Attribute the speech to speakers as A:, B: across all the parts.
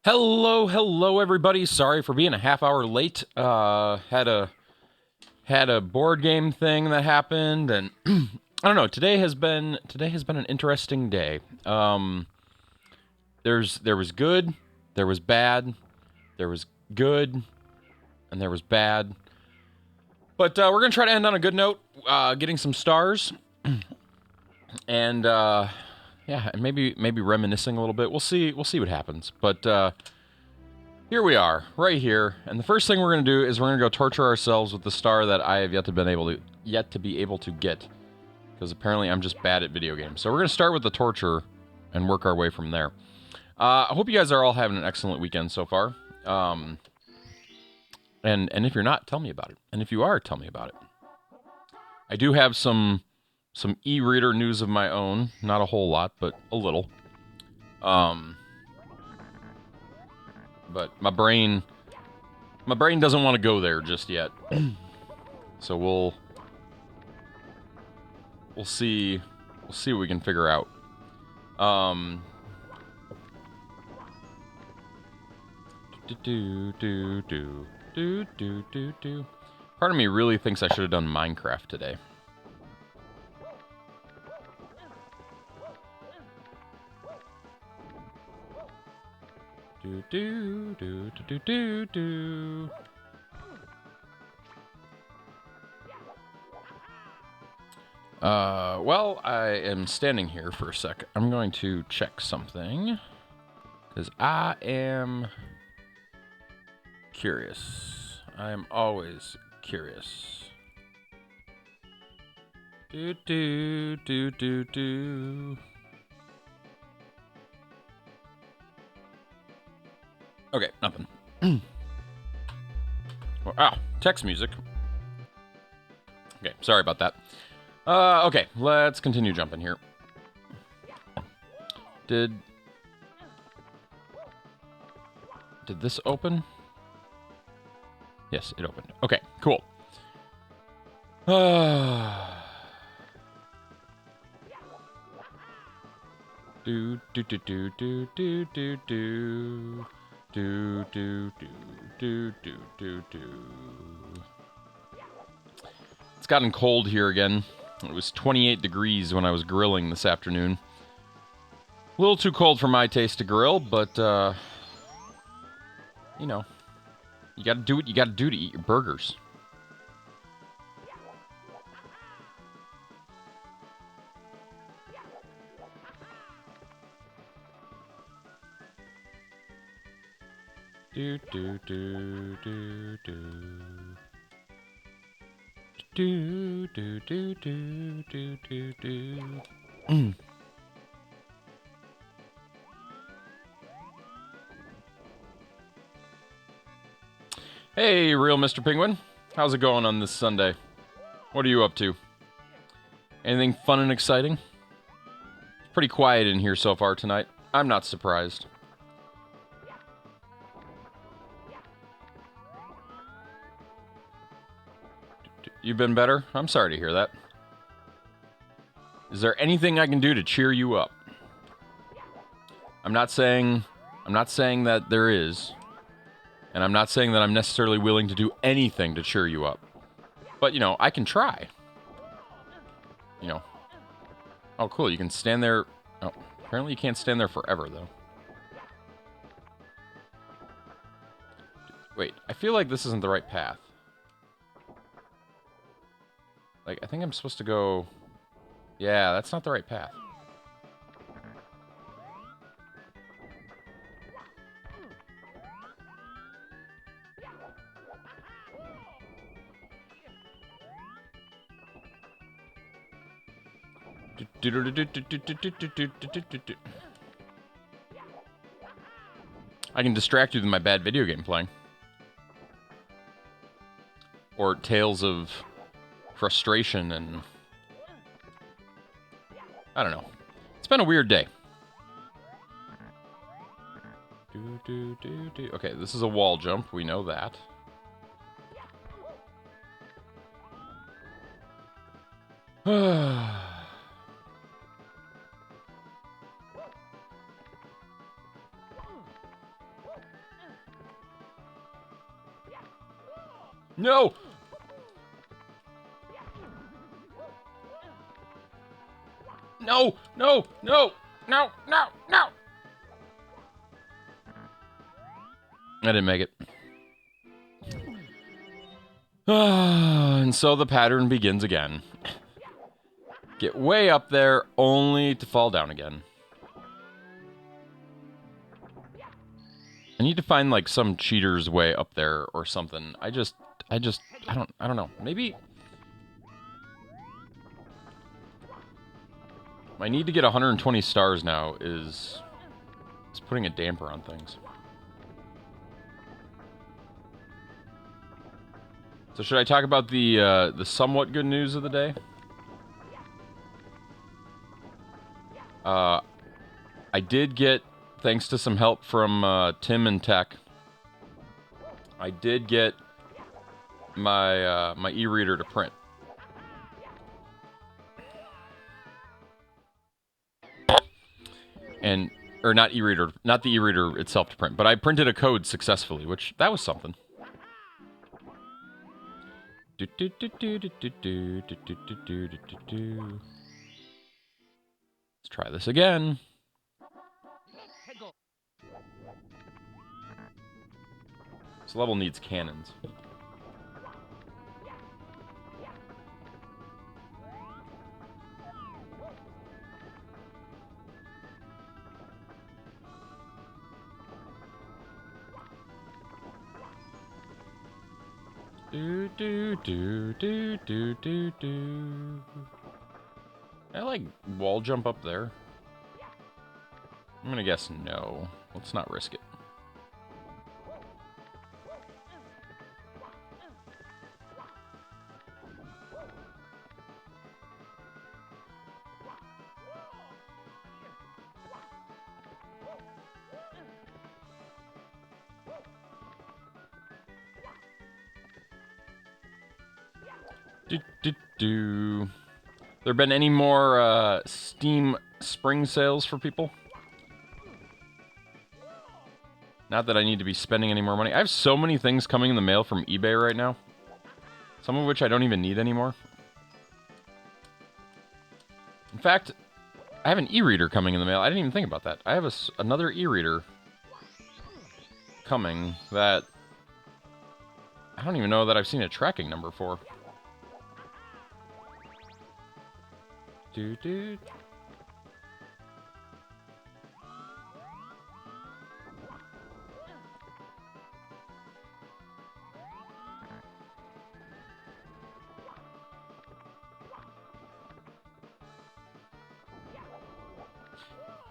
A: Hello, everybody. Sorry for being a half hour late. Had a board game thing that happened, and I don't know. Today has been an interesting day. There was good, there was bad, there was good, and there was bad. But we're gonna try to end on a good note, getting some stars, and yeah, and maybe reminiscing a little bit. We'll see what happens. But here we are, right here, and the first thing we're gonna do is we're gonna go torture ourselves with the star that I have yet to be able to get, because apparently I'm just bad at video games. So we're gonna start with the torture and work our way from there. I hope you guys are all having an excellent weekend so far. And if you're not, tell me about it. And if you are, tell me about it. I do have some e-reader news of my own, not a whole lot, but a little. But my brain doesn't want to go there just yet. So we'll see what we can figure out. Part of me really thinks I should have done Minecraft today. Well, I am standing here for a sec. I'm going to check something, because I am curious. I am always curious. Okay, nothing. Text music. Okay, sorry about that. Okay, let's continue jumping here. Did this open? Yes, it opened. Okay, cool. Do do do do do do do do do do do do do do. It's gotten cold here again. It was 28 degrees when I was grilling this afternoon. A little too cold for my taste to grill, but you know, you gotta do what you gotta do to eat your burgers. Do do do do do. Do do do do do do do. Hey, real Mr. Penguin. How's it going on this Sunday? What are you up to? Anything fun and exciting? It's pretty quiet in here so far tonight. I'm not surprised. You've been better? I'm sorry to hear that. Is there anything I can do to cheer you up? I'm not saying that there is. And I'm not saying that I'm necessarily willing to do anything to cheer you up. But, I can try. Oh, cool, you can stand there. Oh, apparently you can't stand there forever, though. Wait, I feel like this isn't the right path. Like, I think I'm supposed to go... Yeah, that's not the right path. I can distract you with my bad video game playing. Or tales of frustration and... I don't know. It's been a weird day. Okay, this is a wall jump. We know that. No! No! No! No! No! No! No! I didn't make it. And so the pattern begins again. Get way up there, only to fall down again. I need to find like some cheater's way up there or something. I don't know. Maybe my need to get 120 stars now is putting a damper on things. So should I talk about the somewhat good news of the day? I did get, thanks to some help from Tim and Tech, I did get my my e-reader to print. And or not e-reader, not the e-reader itself to print, but I printed a code successfully, which that was something. Let's try this again. This level needs cannons. Do do do do do do do. I like wall jump up there. I'm gonna guess no. Let's not risk it. There been any more Steam spring sales for people? Not that I need to be spending any more money. I have so many things coming in the mail from eBay right now. Some of which I don't even need anymore. In fact, I have an e-reader coming in the mail. I didn't even think about that. I have another e-reader coming that I don't even know that I've seen a tracking number for. Dude.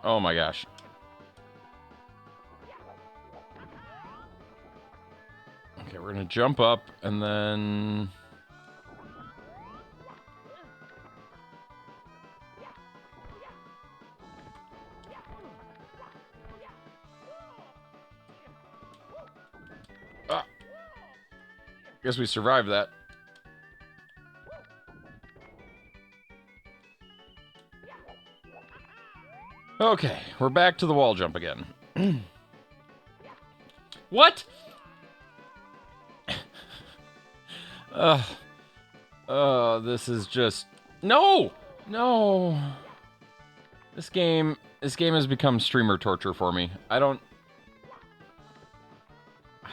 A: Oh my gosh. Okay, we're gonna jump up and then... Ah! Guess we survived that. Okay, we're back to the wall jump again. What? This is just... No! No! This game has become streamer torture for me. I don't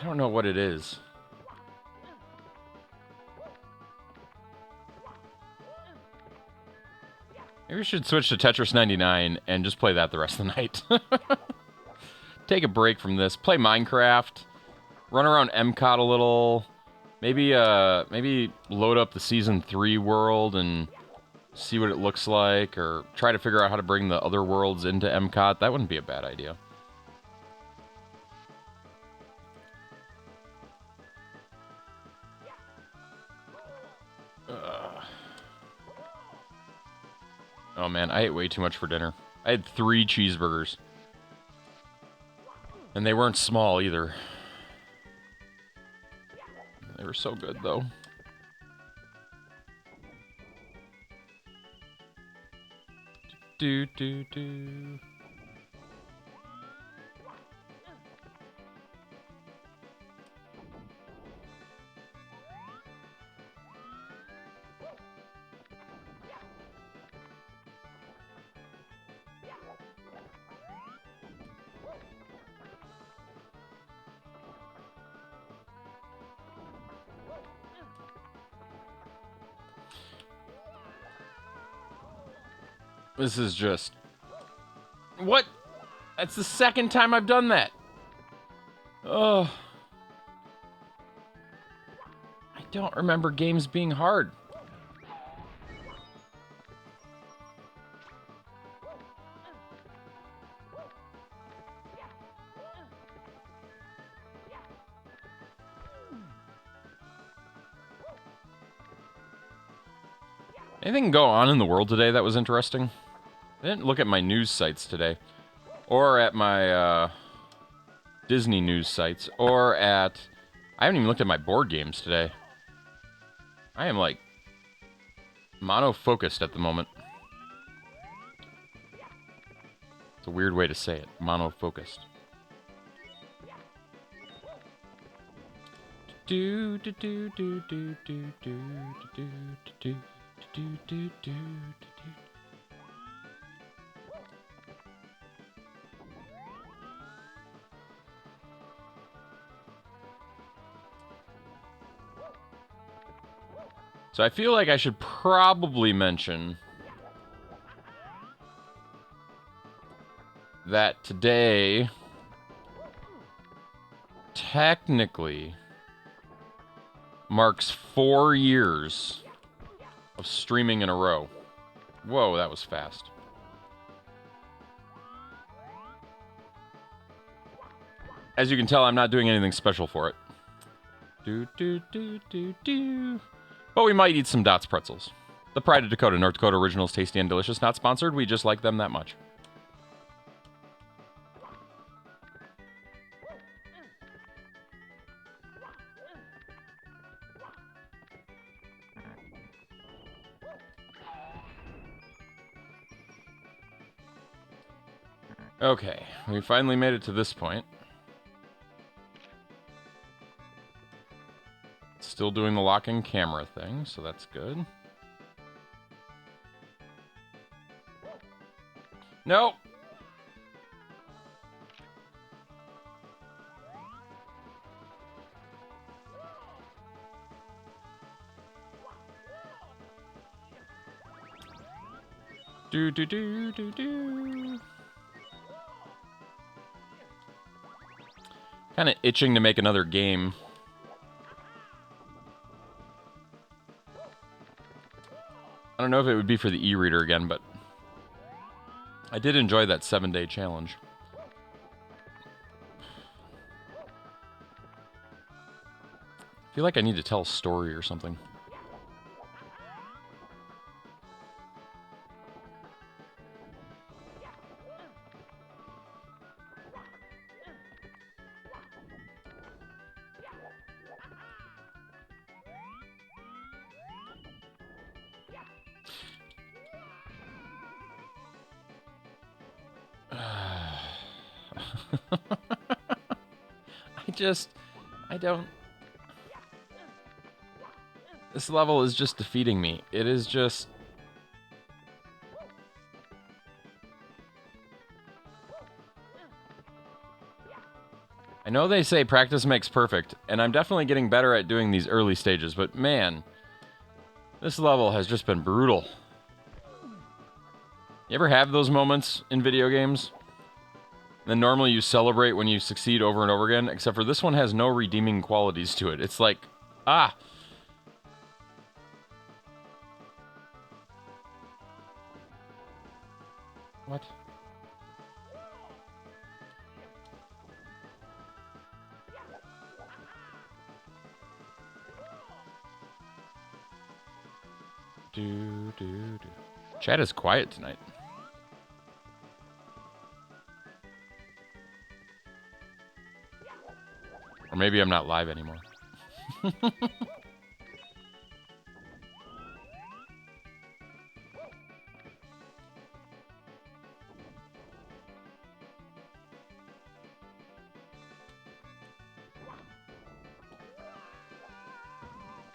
A: know what it is. Maybe we should switch to Tetris 99 and just play that the rest of the night. Take a break from this. Play Minecraft. Run around MCOT a little. Maybe load up the Season 3 world and see what it looks like, or try to figure out how to bring the other worlds into MCOT. That wouldn't be a bad idea. Oh man, I ate way too much for dinner. I had 3 cheeseburgers. And they weren't small either. They were so good though. Do. This is just... What? That's the second time I've done that. Oh. I don't remember games being hard. Anything go on in the world today that was interesting? I didn't look at my news sites today. Or at my Disney news sites. Or at... I haven't even looked at my board games today. I am, like, mono-focused at the moment. It's a weird way to say it. Mono-focused. Do do do do do do do do do do do do do. So I feel like I should probably mention that today, technically, marks 4 years of streaming in a row. Whoa, that was fast. As you can tell, I'm not doing anything special for it. Do do do do do. But we might eat some Dots pretzels. The Pride of Dakota, North Dakota Originals, tasty and delicious. Not sponsored, we just like them that much. Okay, we finally made it to this point. Still doing the locking camera thing, so that's good. Nope. Do do do do do. Kind of itching to make another game. I don't know if it would be for the e-reader again, but I did enjoy that 7-day challenge. I feel like I need to tell a story or something. I don't... This level is just defeating me. It is just... I know they say practice makes perfect, and I'm definitely getting better at doing these early stages, but man, this level has just been brutal. You ever have those moments in video games? Then normally you celebrate when you succeed over and over again, except for this one has no redeeming qualities to it. It's like, ah. What? Do, do, do. Chat is quiet tonight. Or maybe I'm not live anymore.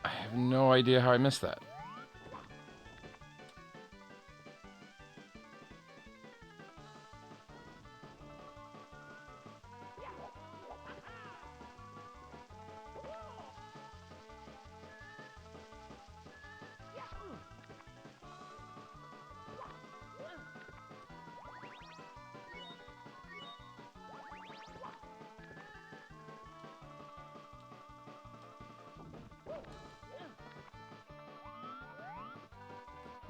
A: I have no idea how I missed that.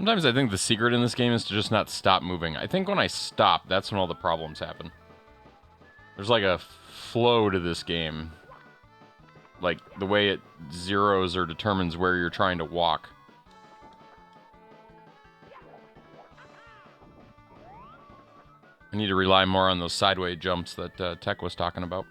A: Sometimes I think the secret in this game is to just not stop moving. I think when I stop, that's when all the problems happen. There's like a flow to this game. Like the way it zeroes or determines where you're trying to walk. I need to rely more on those sideways jumps that Tech was talking about.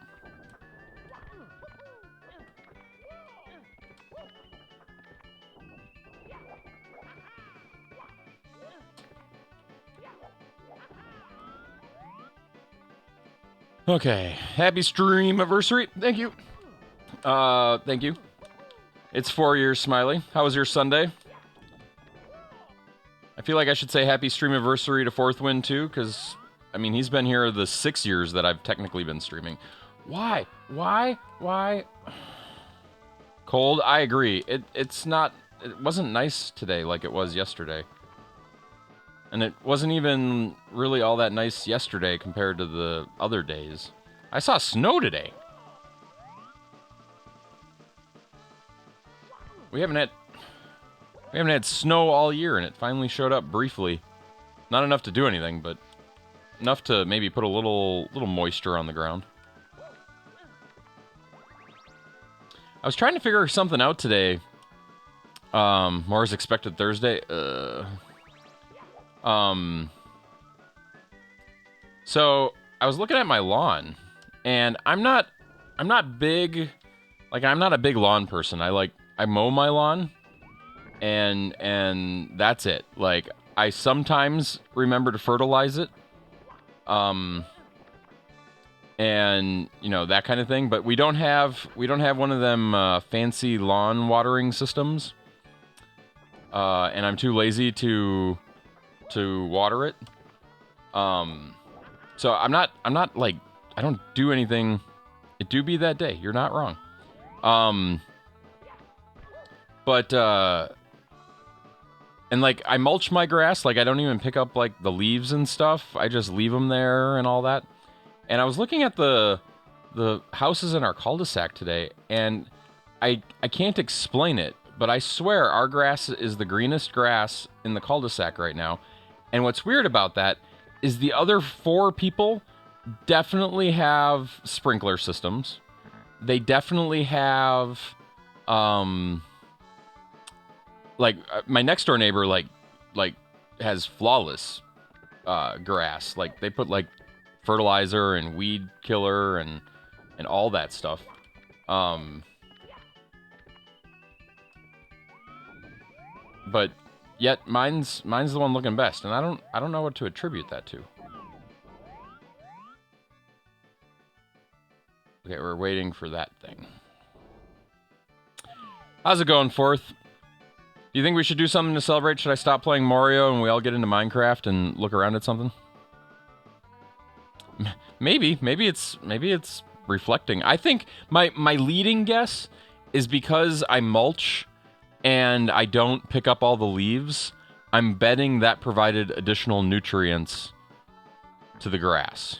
A: Okay, happy stream anniversary. Thank you. Thank you. It's 4 years, Smiley. How was your Sunday? I feel like I should say happy stream anniversary to Fourth Wind too, because, I mean, he's been here the 6 years that I've technically been streaming. Why? Why? Cold? I agree. It wasn't nice today like it was yesterday. And it wasn't even really all that nice yesterday compared to the other days. I saw snow today. We haven't had snow all year, and it finally showed up briefly. Not enough to do anything, but enough to maybe put a little moisture on the ground. I was trying to figure something out today. More as expected Thursday. So I was looking at my lawn, and I'm not big, like I'm not a big lawn person. I mow my lawn, and that's it. Like I sometimes remember to fertilize it, and you know that kind of thing. But we don't have one of them fancy lawn watering systems, and I'm too lazy to water it. So I'm not like, I don't do anything. It do be that day. You're not wrong. But and like I mulch my grass. Like I don't even pick up like the leaves and stuff. I just leave them there and all that. And I was looking at the houses in our cul-de-sac today, and I can't explain it, but I swear our grass is the greenest grass in the cul-de-sac right now. And what's weird about that is the other 4 people definitely have sprinkler systems. They definitely have, like my next door neighbor, like has flawless grass. Like they put like fertilizer and weed killer and all that stuff. But yet mine's the one looking best, and I don't know what to attribute that to. Okay, we're waiting for that thing. How's it going, Fourth? Do you think we should do something to celebrate? Should I stop playing Mario and we all get into Minecraft and look around at something? Maybe it's reflecting. I think my leading guess is because I mulch and I don't pick up all the leaves. I'm betting that provided additional nutrients to the grass.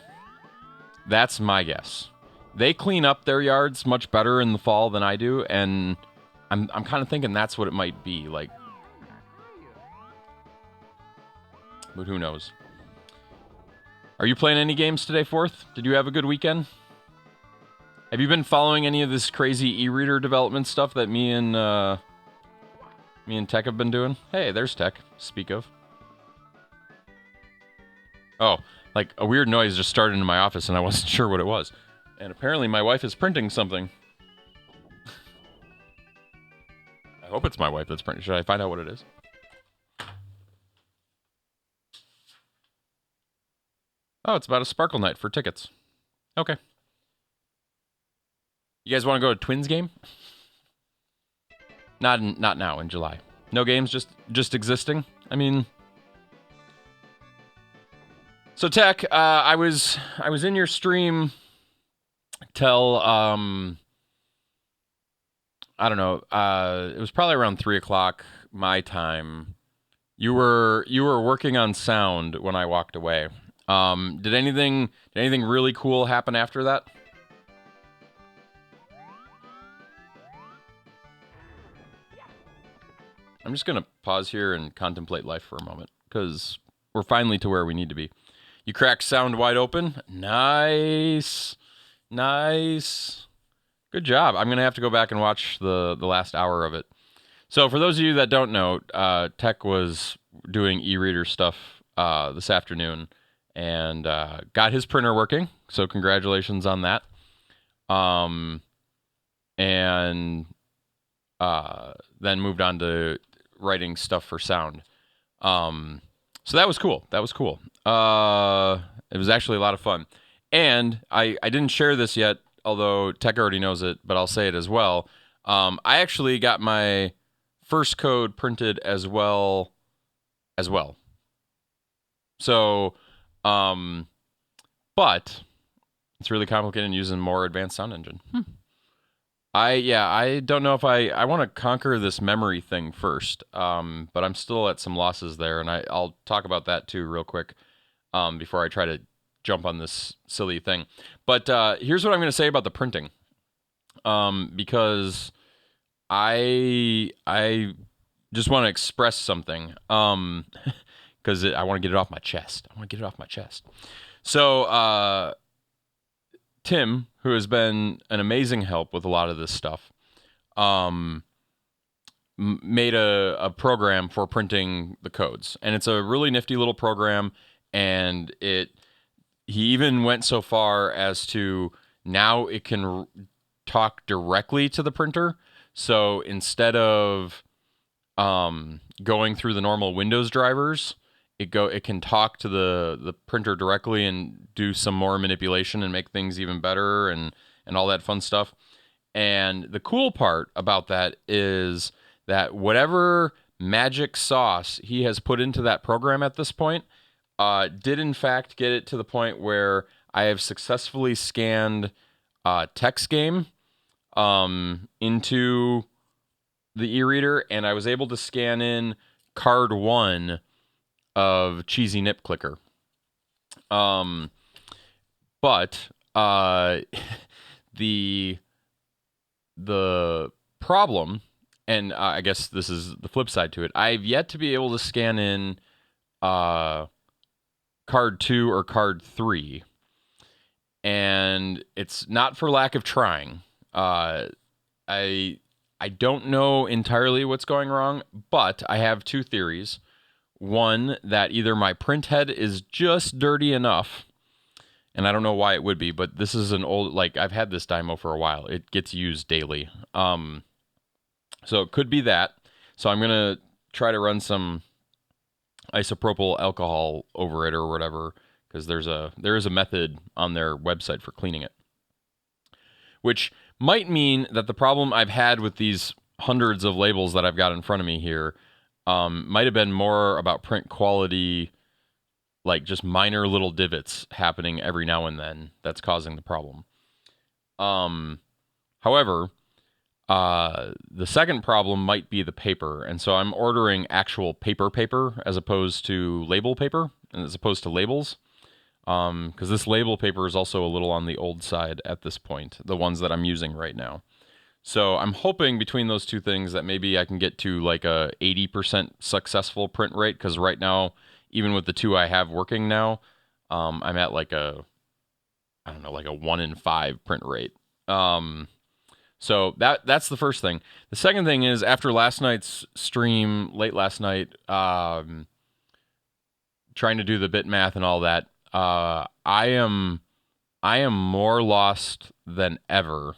A: That's my guess. They clean up their yards much better in the fall than I do, and I'm kind of thinking that's what it might be, like. But who knows? Are you playing any games today, Fourth? Did you have a good weekend? Have you been following any of this crazy e-reader development stuff that me and Tech have been doing? Hey, there's Tech. Speak of. Oh, like a weird noise just started in my office and I wasn't sure what it was. And apparently my wife is printing something. I hope it's my wife that's printing. Should I find out what it is? Oh, it's about a Sparkle Night for tickets. Okay. You guys want to go to Twins game? Not now, in July. No games, just existing. I mean, so Tech, I was in your stream till I don't know. It was probably around 3 o'clock my time. You were working on sound when I walked away. Did anything really cool happen after that? I'm just gonna pause here and contemplate life for a moment because we're finally to where we need to be. You crack sound wide open. Nice. Nice. Good job. I'm going to have to go back and watch the last hour of it. So for those of you that don't know, Tech was doing e-reader stuff this afternoon and got his printer working. So congratulations on that. And then moved on to writing stuff for sound. So that was cool. That was cool. It was actually a lot of fun. And I didn't share this yet, although Tech already knows it, but I'll say it as well. I actually got my first code printed as well. So, but it's really complicated and using more advanced sound engine. I don't know if I want to conquer this memory thing first, but I'm still at some losses there, and I'll talk about that too real quick before I try to jump on this silly thing. But here's what I'm going to say about the printing, because I just want to express something, because I want to get it off my chest. So Tim, who has been an amazing help with a lot of this stuff, made a program for printing the codes, and it's a really nifty little program. And he even went so far as to now it can talk directly to the printer. So instead of going through the normal Windows drivers, it can talk to the printer directly and do some more manipulation and make things even better and all that fun stuff. And the cool part about that is that whatever magic sauce he has put into that program at this point did in fact get it to the point where I have successfully scanned text game into the e-reader, and I was able to scan in card 1 of Cheesy Nip Clicker. But the problem, and I guess this is the flip side to it, I've yet to be able to scan in card 2 or card 3, and it's not for lack of trying. I don't know entirely what's going wrong, but I have two theories. One, that either my print head is just dirty enough, and I don't know why it would be, but this is an old, like, I've had this Dymo for a while. It gets used daily. So it could be that. So I'm going to try to run some isopropyl alcohol over it or whatever, because there is a method on their website for cleaning it. Which might mean that the problem I've had with these hundreds of labels that I've got in front of me here might have been more about print quality, like just minor little divots happening every now and then that's causing the problem. However, the second problem might be the paper, and so I'm ordering actual paper as opposed to label paper, and as opposed to labels, because this label paper is also a little on the old side at this point, the ones that I'm using right now. So I'm hoping between those two things that maybe I can get to like a 80% successful print rate, because right now, even with the two I have working now, I'm at like a 1 in 5 print rate. So that's the first thing. The second thing is, after last night's stream, late last night, trying to do the bit math and all that, I am more lost than ever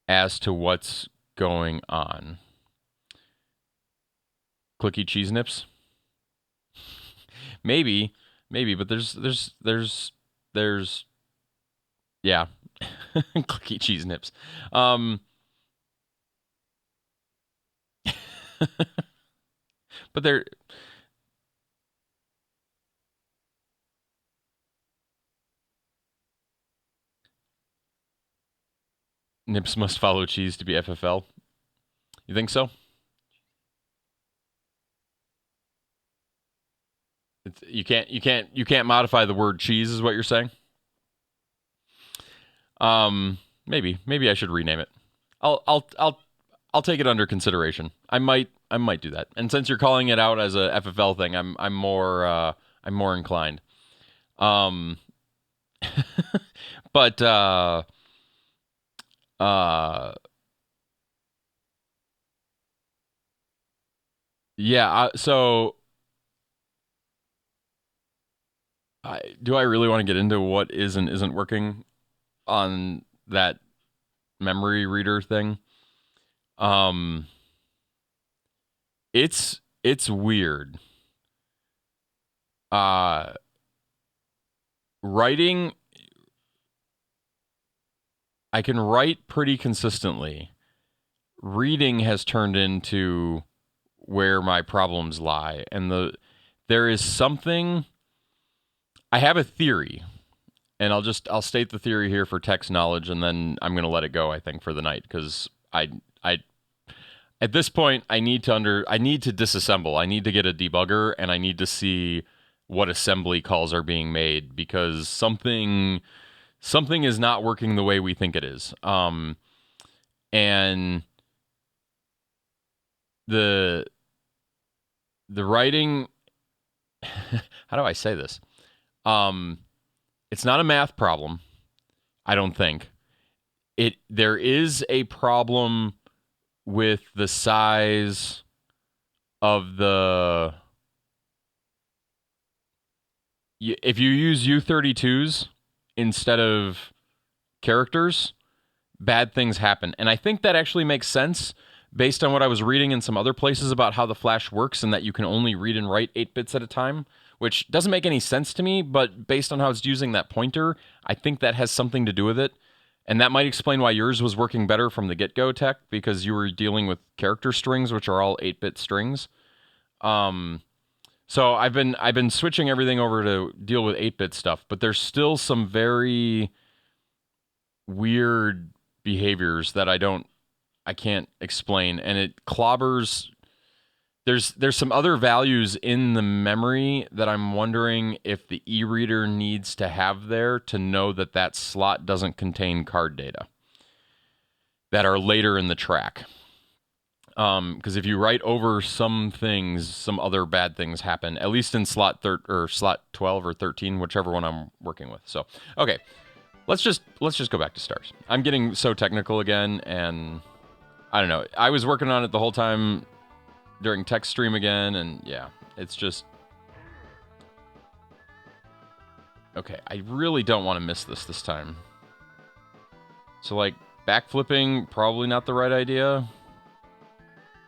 A: as to what's going on. Clicky cheese nips? maybe, but there's yeah. Clicky cheese nips. But they're nips must follow cheese to be FFL. You think so? You can't modify the word cheese, is what you're saying? Maybe I should rename it. I'll take it under consideration. I might do that. And since you're calling it out as a FFL thing, I'm more inclined. But yeah. So, do I really want to get into what is and isn't working on that memory reader thing? It's weird. Writing, I can write pretty consistently. Reading has turned into where my problems lie, and there is something. I have a theory, and I'll state the theory here for text knowledge, and then I'm gonna let it go. I think for the night, because I at this point I need to disassemble. I need to get a debugger, and I need to see what assembly calls are being made, because something is not working the way we think it is. And the writing, how do I say this? It's not a math problem, I don't think. There is a problem with the size of the... If you use U32s instead of characters, bad things happen. And I think that actually makes sense based on what I was reading in some other places about how the Flash works, and that you can only read and write 8 bits at a time, which doesn't make any sense to me, but based on how it's using that pointer, I think that has something to do with it. And that might explain why yours was working better from the get-go, Tech, because you were dealing with character strings, which are all 8-bit strings. So I've been switching everything over to deal with 8-bit stuff, but there's still some very weird behaviors that I can't explain, and it clobbers. There's some other values in the memory that I'm wondering if the e-reader needs to have there to know that slot doesn't contain card data that are later in the track. Because if you write over some things, some other bad things happen, at least in slot 12 or 13, whichever one I'm working with. So, okay, let's just go back to stars. I'm getting so technical again, and I don't know. I was working on it the whole time during tech stream again, and yeah, it's just... Okay, I really don't want to miss this time. So, like, backflipping, probably not the right idea.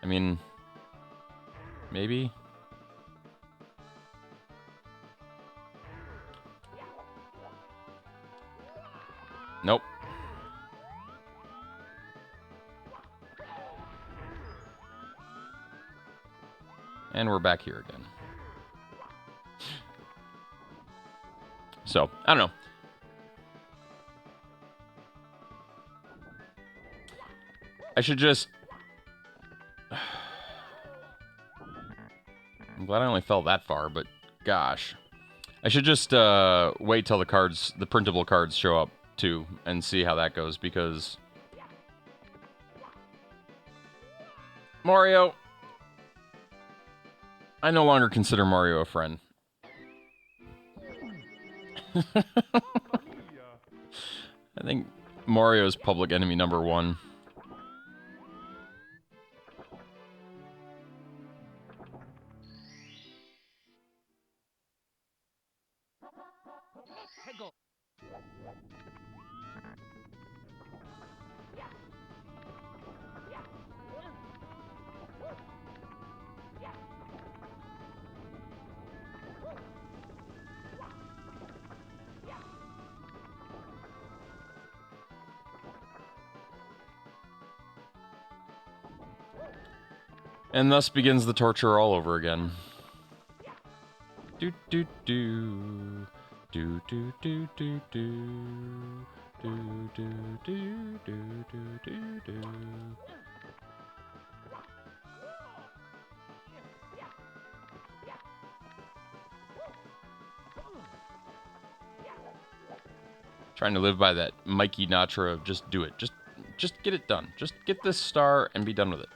A: I mean, maybe? Nope. And we're back here again. So, I don't know. I should just... I'm glad I only fell that far, but gosh. I should just wait till the printable cards show up, too, and see how that goes, because... Mario! I no longer consider Mario a friend. I think Mario is public enemy number 1. And thus begins the torture all over again. Do do do do do do do do do do do do do do. Trying to live by that Mikey Natra of just do it. Just Just get it done. Just get this star and be done with it.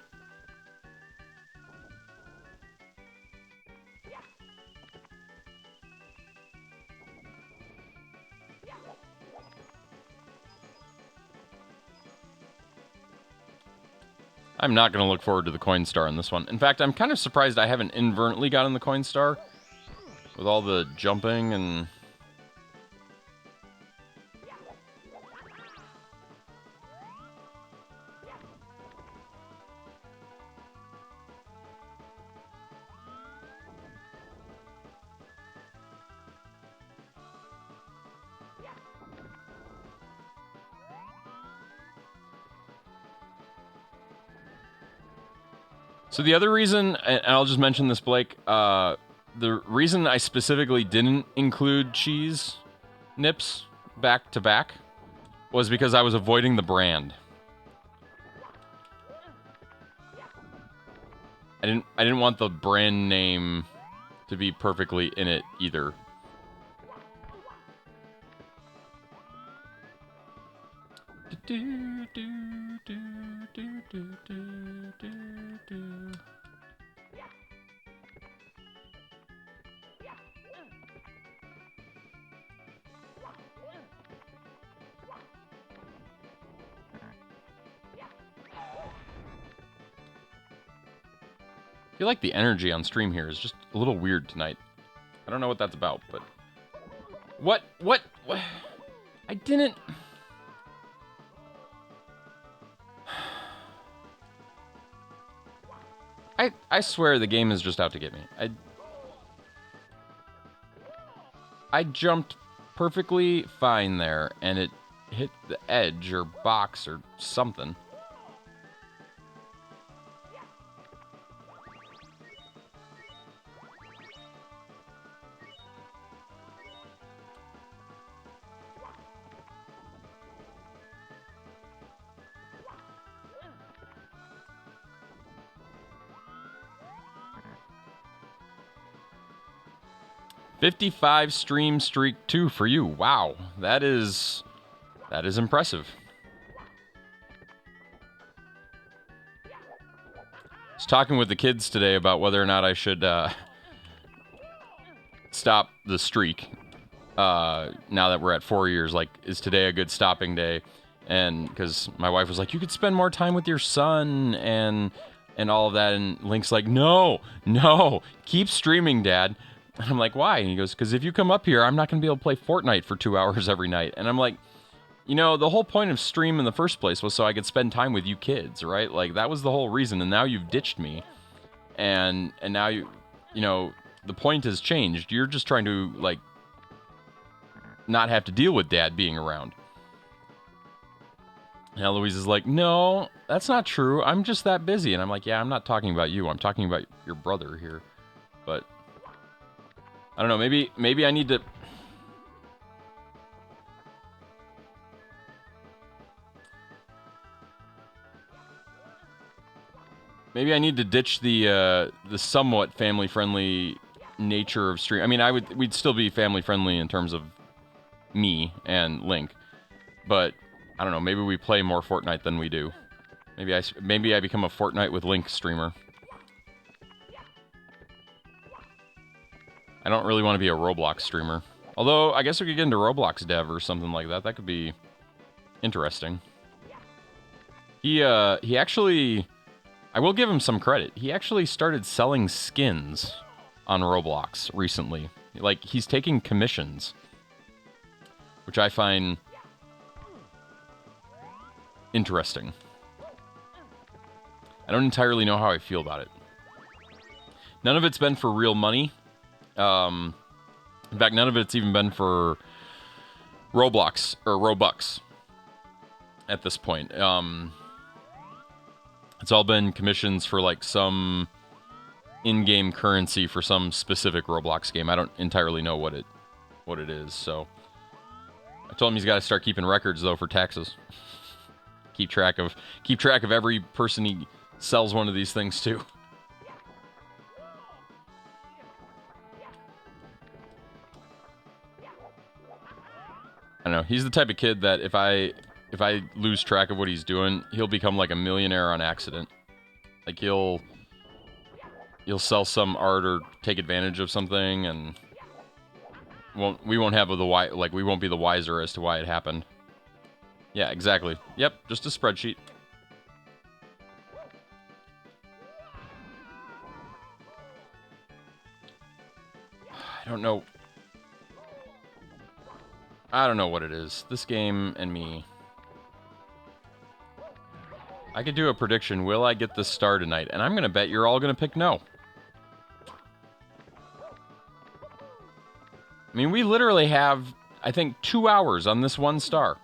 A: I'm not going to look forward to the coin star in this one. In fact, I'm kind of surprised I haven't inadvertently gotten the coin star with all the jumping and... So the other reason, and I'll just mention this, Blake, the reason I specifically didn't include cheese nips back to back was because I was avoiding the brand. I didn't want the brand name to be perfectly in it either. I feel like the energy on stream here is just a little weird tonight. I don't know what that's about, but... What? I didn't... I swear the game is just out to get me. I jumped perfectly fine there, and it hit the edge or box or something. $55 stream streak 2 for you. Wow, that is impressive. I was talking with the kids today about whether or not I should stop the streak. Now that we're at 4 years, like, is today a good stopping day? And because my wife was like, you could spend more time with your son and all of that, and Link's like, no, keep streaming, Dad. And I'm like, why? And he goes, because if you come up here, I'm not going to be able to play Fortnite for 2 hours every night. And I'm like, you know, the whole point of stream in the first place was so I could spend time with you kids, right? Like, that was the whole reason. And now you've ditched me. And now you know, the point has changed. You're just trying to, like, not have to deal with Dad being around. And Eloise is like, no, that's not true. I'm just that busy. And I'm like, yeah, I'm not talking about you. I'm talking about your brother here. But... I don't know, maybe I need to... Maybe I need to ditch the somewhat family-friendly nature of stream. I mean, we'd still be family-friendly in terms of me and Link. But, I don't know, maybe we play more Fortnite than we do. Maybe I become a Fortnite with Link streamer. I don't really want to be a Roblox streamer. Although, I guess we could get into Roblox dev or something like that. That could be interesting. He actually... I will give him some credit. He actually started selling skins on Roblox recently. Like, he's taking commissions. Which I find... interesting. I don't entirely know how I feel about it. None of it's been for real money. In fact, none of it's even been for Roblox or Robux at this point. It's all been commissions for like some in-game currency for some specific Roblox game. I don't entirely know what it is. So I told him he's got to start keeping records though for taxes. keep track of every person he sells one of these things to. I don't know. He's the type of kid that if I if I lose track of what he's doing, he'll become like a millionaire on accident. Like he'll sell some art or take advantage of something, and we won't have the why, like we won't be the wiser as to why it happened. Yeah, exactly. Yep, just a spreadsheet. I don't know. I don't know what it is. This game and me. I could do a prediction. Will I get this star tonight? And I'm going to bet you're all going to pick no. I mean, we literally have, I think, 2 hours on this one star.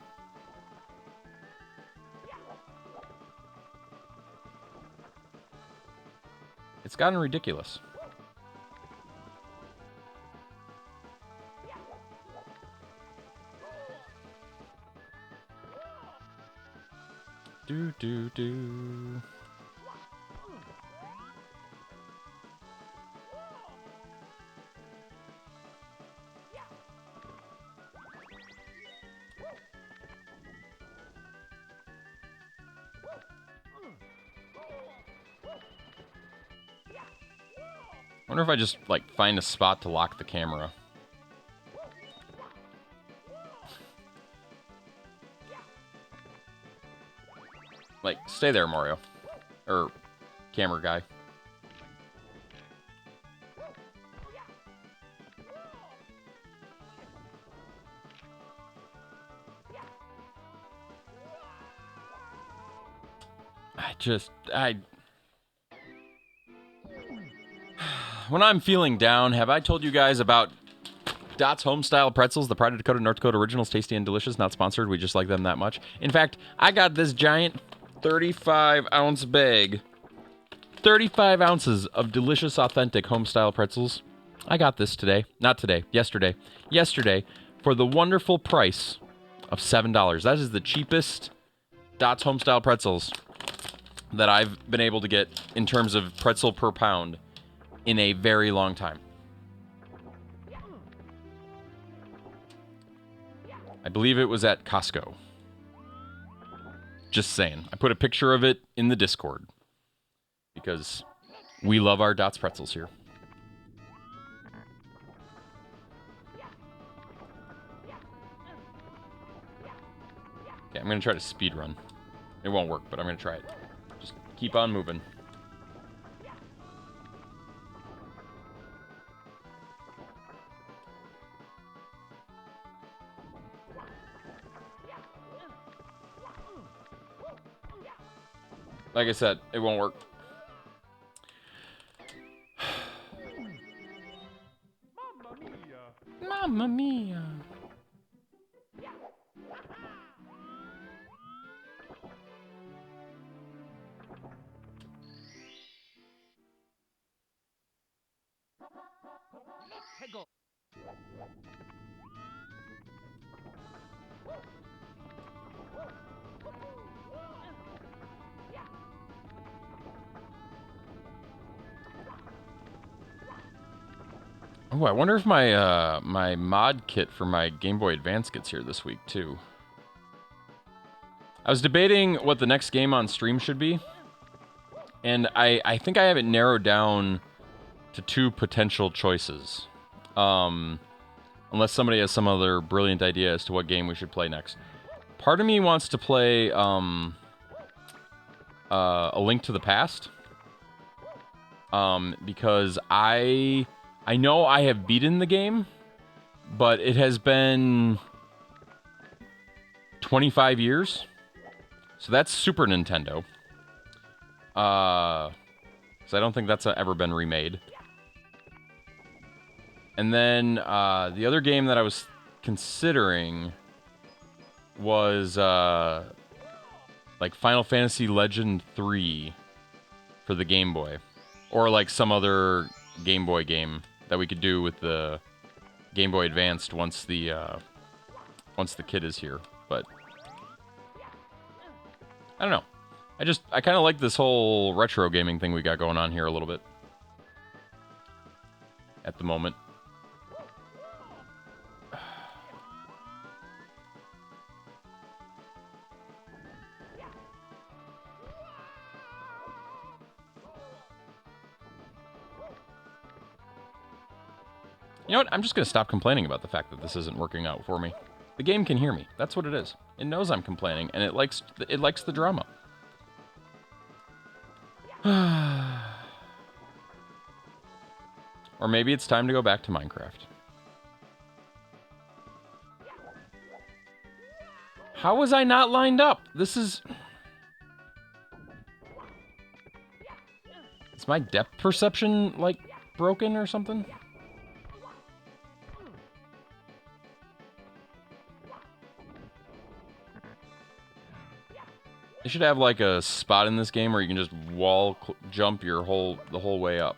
A: It's gotten ridiculous. Do. I wonder if I just, like, find a spot to lock the camera. Like, stay there, Mario. Or, camera guy. When I'm feeling down, have I told you guys about Dot's Homestyle Pretzels, the Pride of Dakota, North Dakota Originals, tasty and delicious, not sponsored, we just like them that much. In fact, I got this giant 35-ounce bag. 35 ounces of delicious, authentic Homestyle Pretzels. I got this today. Not today. Yesterday. Yesterday, for the wonderful price of $7. That is the cheapest Dot's Homestyle Pretzels that I've been able to get in terms of pretzel per pound in a very long time. I believe it was at Costco. Just saying. I put a picture of it in the Discord because we love our Dots pretzels here. Okay, I'm going to try to speed run. It won't work, but I'm going to try it. Just keep on moving. Like I said, it won't work. Mamma mia. Oh, I wonder if my my mod kit for my Game Boy Advance gets here this week too. I was debating what the next game on stream should be, and I think I have it narrowed down to 2 potential choices. Unless somebody has some other brilliant idea as to what game we should play next. Part of me wants to play A Link to the Past. Because I know I have beaten the game, but it has been 25 years. So that's Super Nintendo. Because I don't think that's ever been remade. And then the other game that I was considering was like Final Fantasy Legend 3 for the Game Boy. Or like some other Game Boy game that we could do with the Game Boy Advanced once the kit is here. But I don't know. I kind of like this whole retro gaming thing we got going on here a little bit at the moment. You know what? I'm just going to stop complaining about the fact that this isn't working out for me. The game can hear me. That's what it is. It knows I'm complaining, and it likes the drama. Or maybe it's time to go back to Minecraft. How was I not lined up? This is... Is my depth perception, like, broken or something? They should have, like, a spot in this game where you can just wall jump the whole way up.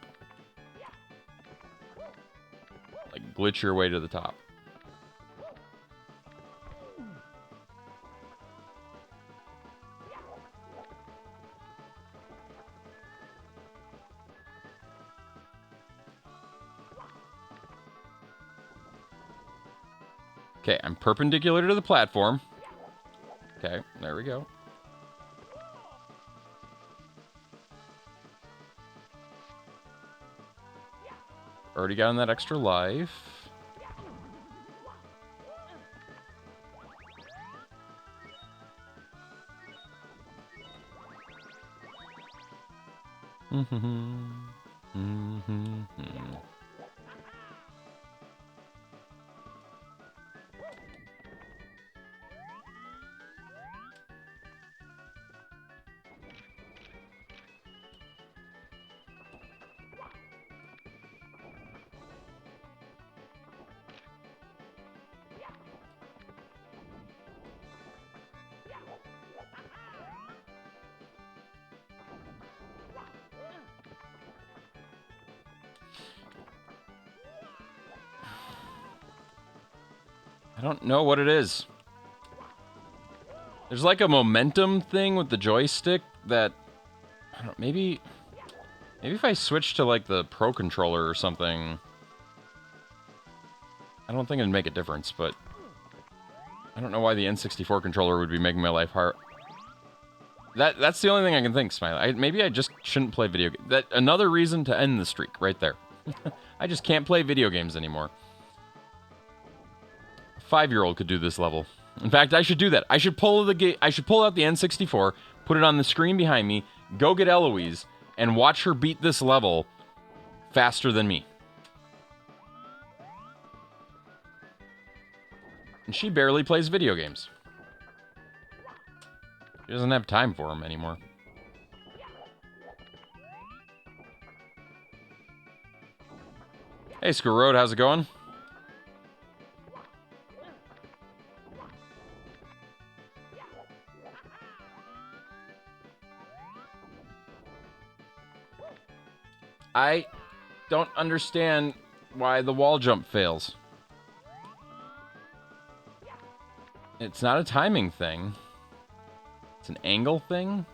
A: Like, glitch your way to the top. Okay, I'm perpendicular to the platform. Okay, there we go. Already gotten that extra life. I don't know what it is. There's like a momentum thing with the joystick that... I don't know, maybe if I switch to like the Pro Controller or something... I don't think it'd make a difference, but... I don't know why the N64 controller would be making my life hard. That's the only thing I can think, Smiley. Maybe I just shouldn't play video games. Another reason to end the streak, right there. I just can't play video games anymore. A 5-year-old could do this level. In fact, I should do that. I should pull out the N64, put it on the screen behind me, go get Eloise, and watch her beat this level faster than me. And she barely plays video games. She doesn't have time for them anymore. Hey, Screw Road, how's it going? I don't understand why the wall jump fails. It's not a timing thing. It's an angle thing.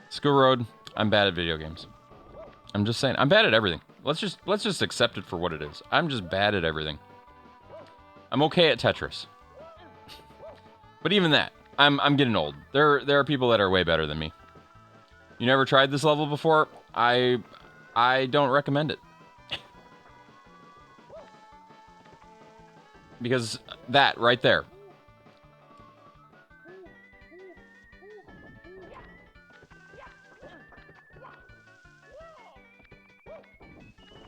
A: School Road, I'm bad at video games. I'm just saying, I'm bad at everything. Let's just accept it for what it is. I'm just bad at everything. I'm okay at Tetris. But even that, I'm getting old. There are people that are way better than me. You never tried this level before? I don't recommend it. Because that right there.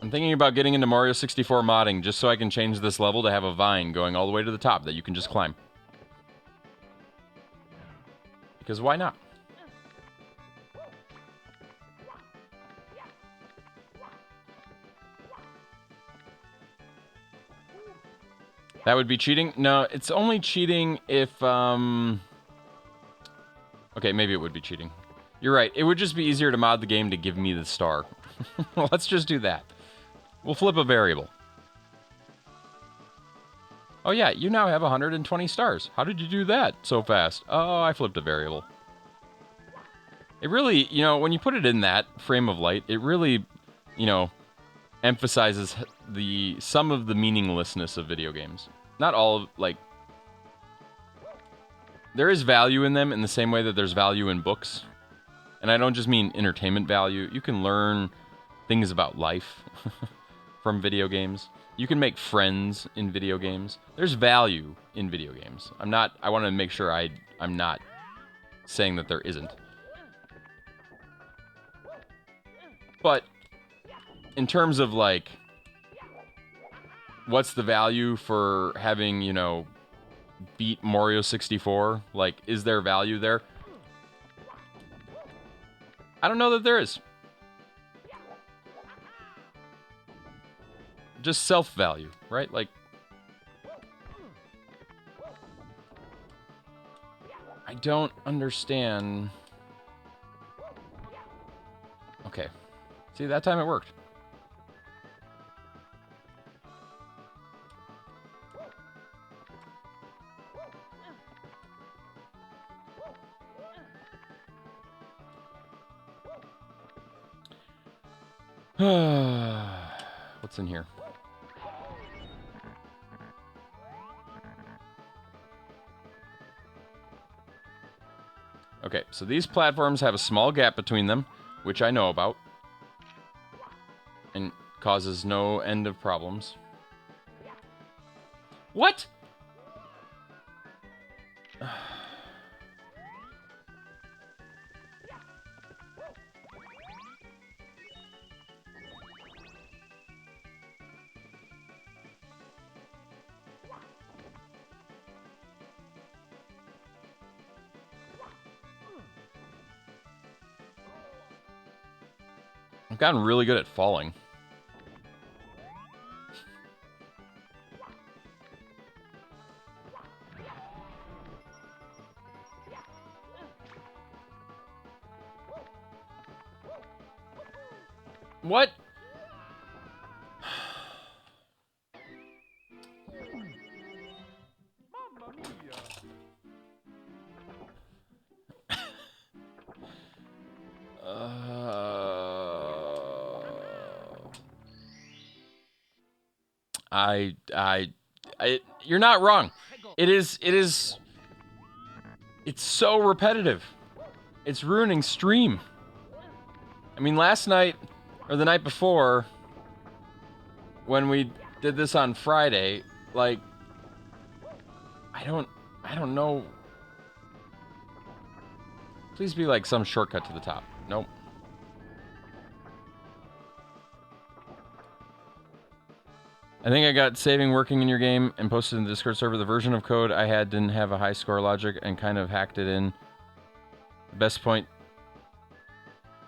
A: I'm thinking about getting into Mario 64 modding just so I can change this level to have a vine going all the way to the top that you can just climb. Because why not? That would be cheating? No, it's only cheating if, okay, maybe it would be cheating. You're right. It would just be easier to mod the game to give me the star. Let's just do that. We'll flip a variable. Oh yeah, you now have 120 stars. How did you do that so fast? Oh, I flipped a variable. It really, you know, when you put it in that frame of light, it really, you know, emphasizes some of the meaninglessness of video games. Not all, like... there is value in them in the same way that there's value in books. And I don't just mean entertainment value. You can learn things about life from video games. You can make friends in video games. There's value in video games. I want to make sure I'm not saying that there isn't. But in terms of like, what's the value for having, you know, beat Mario 64? Like, is there value there? I don't know that there is. Just self-value, right? Like, I don't understand. Okay. See, that time it worked. What's in here? Okay, so these platforms have a small gap between them, which I know about, and causes no end of problems. What? I've gotten really good at falling. What? You're not wrong. It's so repetitive. It's ruining stream. I mean, last night, or the night before, when we did this on Friday, like, I don't know. Please be like some shortcut to the top. Nope. I think I got saving working in your game and posted in the Discord server. The version of code I had didn't have a high score logic and kind of hacked it in. Best point,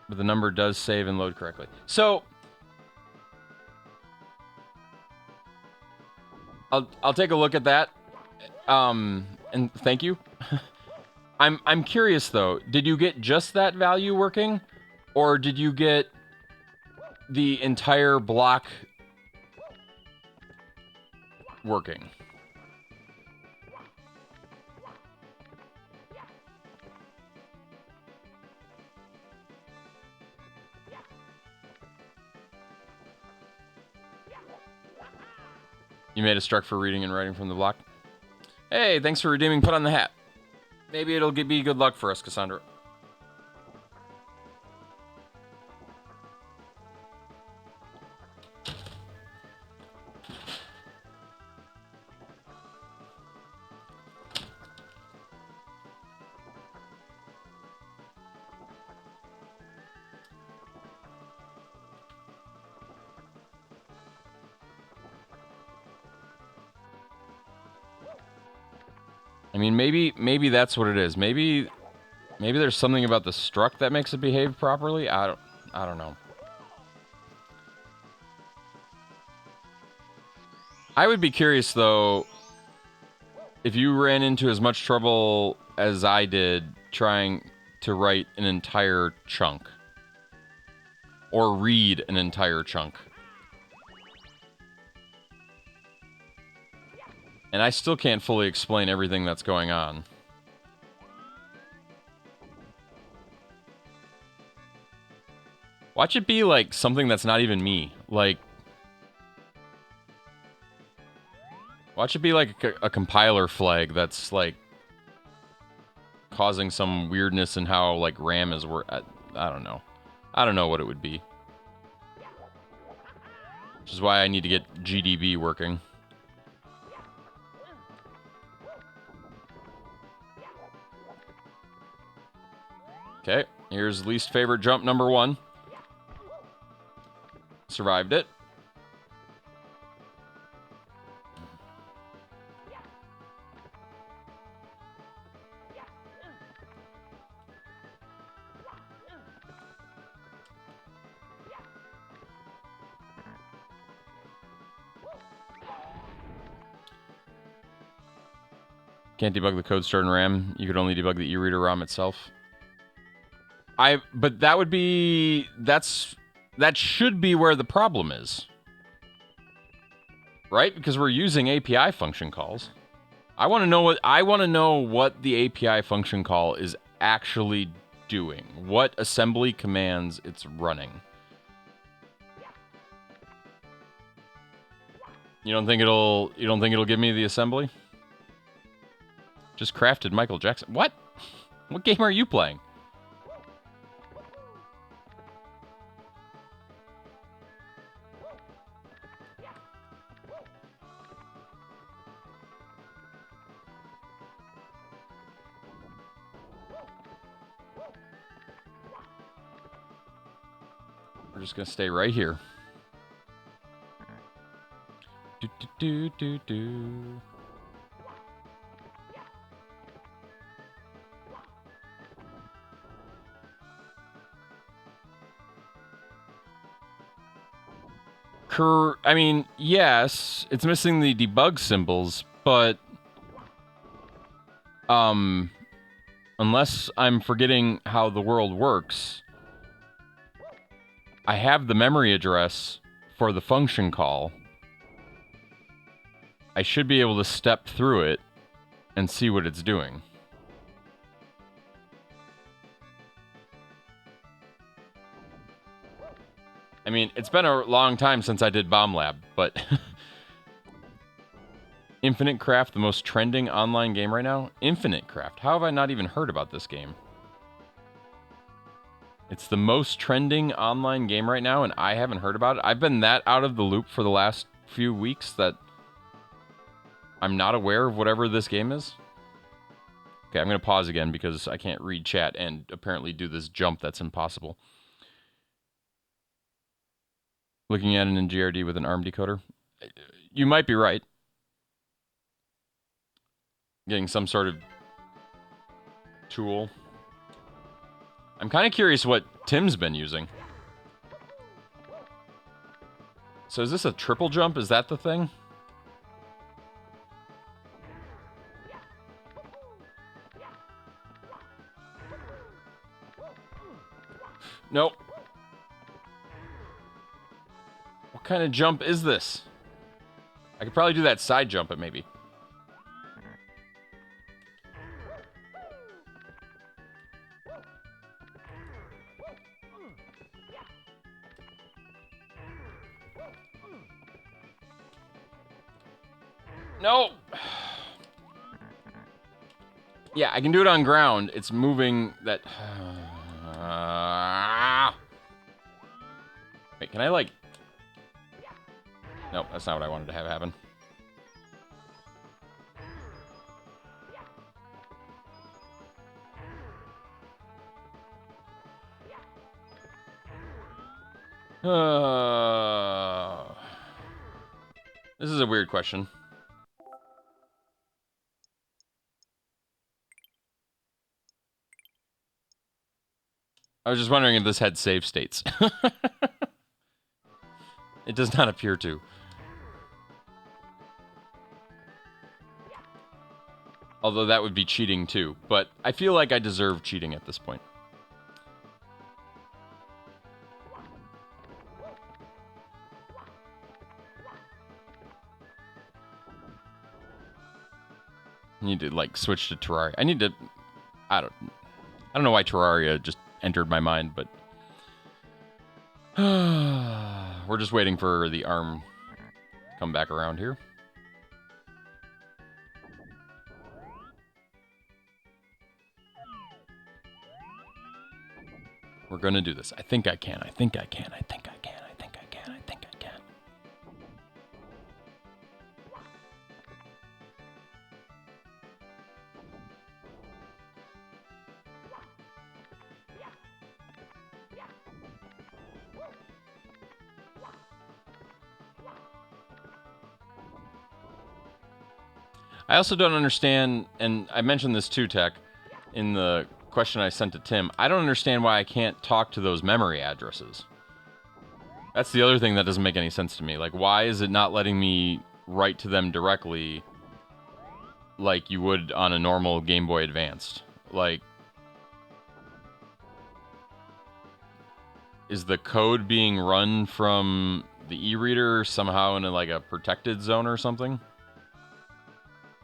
A: but the number does save and load correctly. So, I'll take a look at that. And thank you. I'm curious though. Did you get just that value working, or did you get the entire block working? You made a struck for reading and writing from the block. Hey, thanks for redeeming Put on the Hat. Maybe it'll be good luck for us, Cassandra. I mean, maybe that's what it is. Maybe there's something about the struck that makes it behave properly. I don't know. I would be curious though if you ran into as much trouble as I did trying to write an entire chunk or read an entire chunk. And I still can't fully explain everything that's going on. Watch it be like something that's not even me. Like, watch it be like a compiler flag that's like causing some weirdness in how, like, RAM is I don't know. I don't know what it would be. Which is why I need to get GDB working. Okay, here's least favorite jump number 1. Survived it. Can't debug the code stored in RAM. You could only debug the e-reader ROM itself. But that would be... That should be where the problem is. Right? Because we're using API function calls. I want to know what the API function call is actually doing. What assembly commands it's running. You don't think it'll give me the assembly? Just crafted Michael Jackson. What? What game are you playing? We're just gonna stay right here. Do do do do do. I mean, yes, it's missing the debug symbols, but unless I'm forgetting how the world works, I have the memory address for the function call. I should be able to step through it and see what it's doing. I mean, it's been a long time since I did Bomb Lab, but... Infinite Craft, the most trending online game right now? Infinite Craft. How have I not even heard about this game? It's the most trending online game right now, and I haven't heard about it. I've been that out of the loop for the last few weeks that I'm not aware of whatever this game is. Okay, I'm going to pause again because I can't read chat and apparently do this jump that's impossible. Looking at it in GRD with an ARM decoder. You might be right. Getting some sort of tool. I'm kind of curious what Tim's been using. So is this a triple jump? Is that the thing? Nope. What kind of jump is this? I could probably do that side jump, maybe. No! Yeah, I can do it on ground. It's moving that... Wait, can I, like... Nope, that's not what I wanted to have happen. This is a weird question. I was just wondering if this had save states. It does not appear to. Although that would be cheating too, but I feel like I deserve cheating at this point. I need to, like, switch to Terraria. I need to... I don't know why Terraria just entered my mind, but... We're just waiting for the ARM to come back around here. We're gonna do this. I think I can. I think I can. I think I can. I think I can. I think I can. I also don't understand, and I mentioned this too, Tech, in the question I sent to Tim. I don't understand why I can't talk to those memory addresses. That's the other thing that doesn't make any sense to me. Like, why is it not letting me write to them directly like you would on a normal Game Boy Advanced? Like, is the code being run from the e-reader somehow in like a protected zone or something?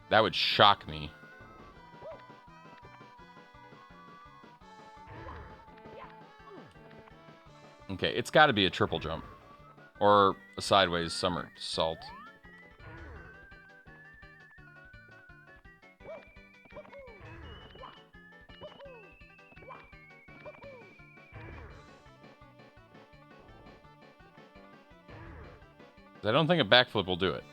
A: That would shock me. Okay, it's got to be a triple jump. Or a sideways somersault. I don't think a backflip will do it.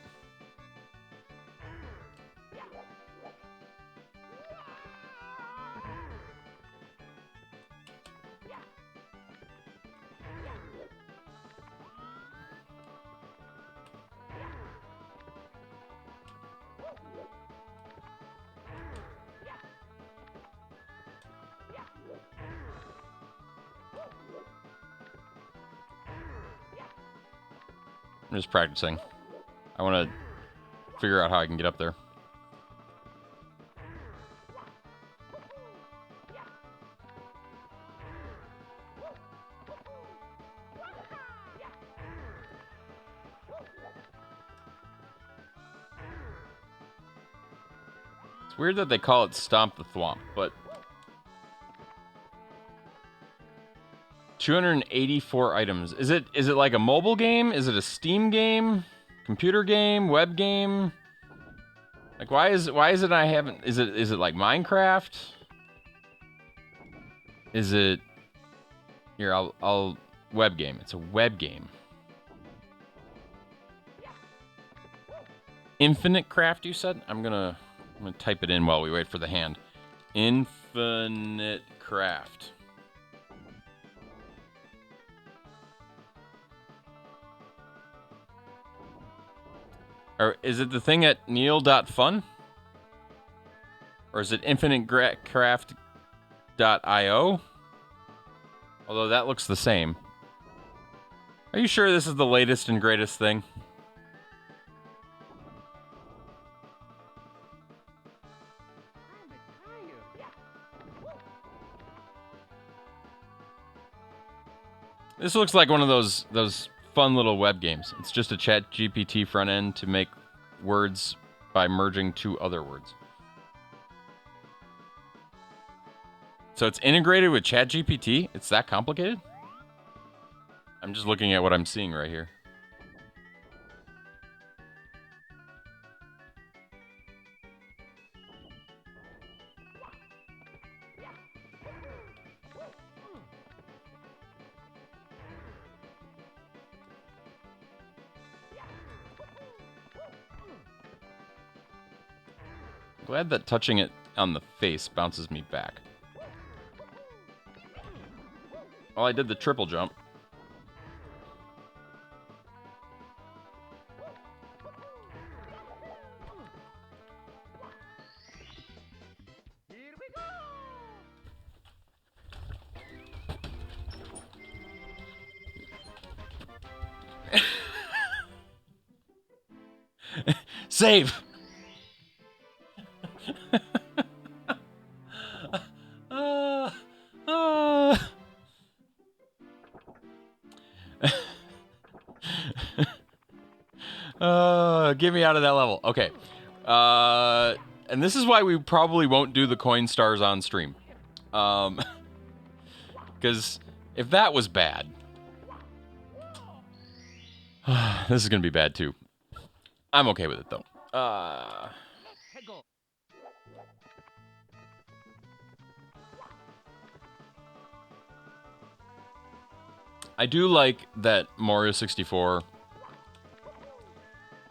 A: I'm just practicing. I want to figure out how I can get up there. It's weird that they call it Stomp the Thwomp, but 284 items. Is it like a mobile game? Is it a Steam game? Computer game? Web game? Like why is it I haven't is it like Minecraft? Is it here I'll web game. It's a web game. Infinite Craft, you said? I'm gonna type it in while we wait for the hand. Infinite Craft. Or is it the thing at neil.fun? Or is it infinitecraft.io? Although that looks the same. Are you sure this is the latest and greatest thing? This looks like one of those fun little web games. It's just a ChatGPT front end to make words by merging two other words. So it's integrated with ChatGPT? It's that complicated? I'm just looking at what I'm seeing right here. Glad that touching it on the face bounces me back. Well, I did the triple jump. Save! Get me out of that level. Okay. And this is why we probably won't do the coin stars on stream. Because if that was bad, this is going to be bad too. I'm okay with it though. I do like that Mario 64,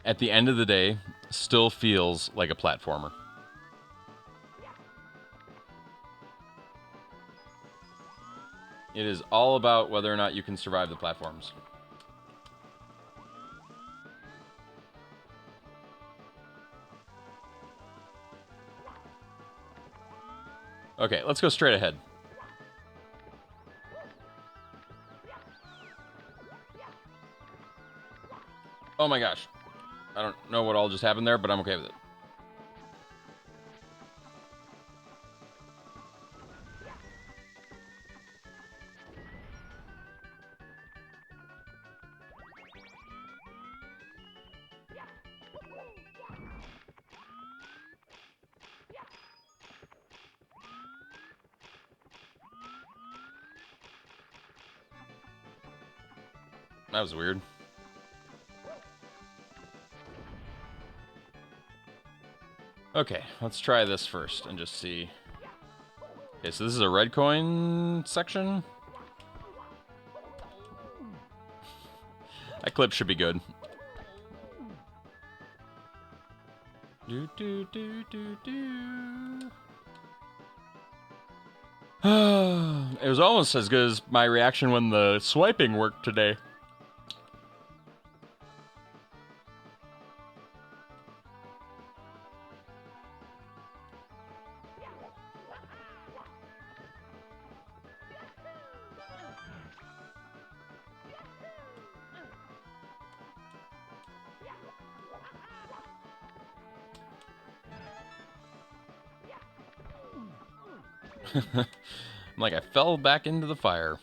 A: at the end of the day, still feels like a platformer. It is all about whether or not you can survive the platforms. Okay, let's go straight ahead. Oh my gosh. I don't know what all just happened there, but I'm okay with it. That was weird. Okay, let's try this first and just see. Okay, so this is a red coin section. That clip should be good. Do do do do do. It was almost as good as my reaction when the swiping worked today. I'm like, I fell back into the fire.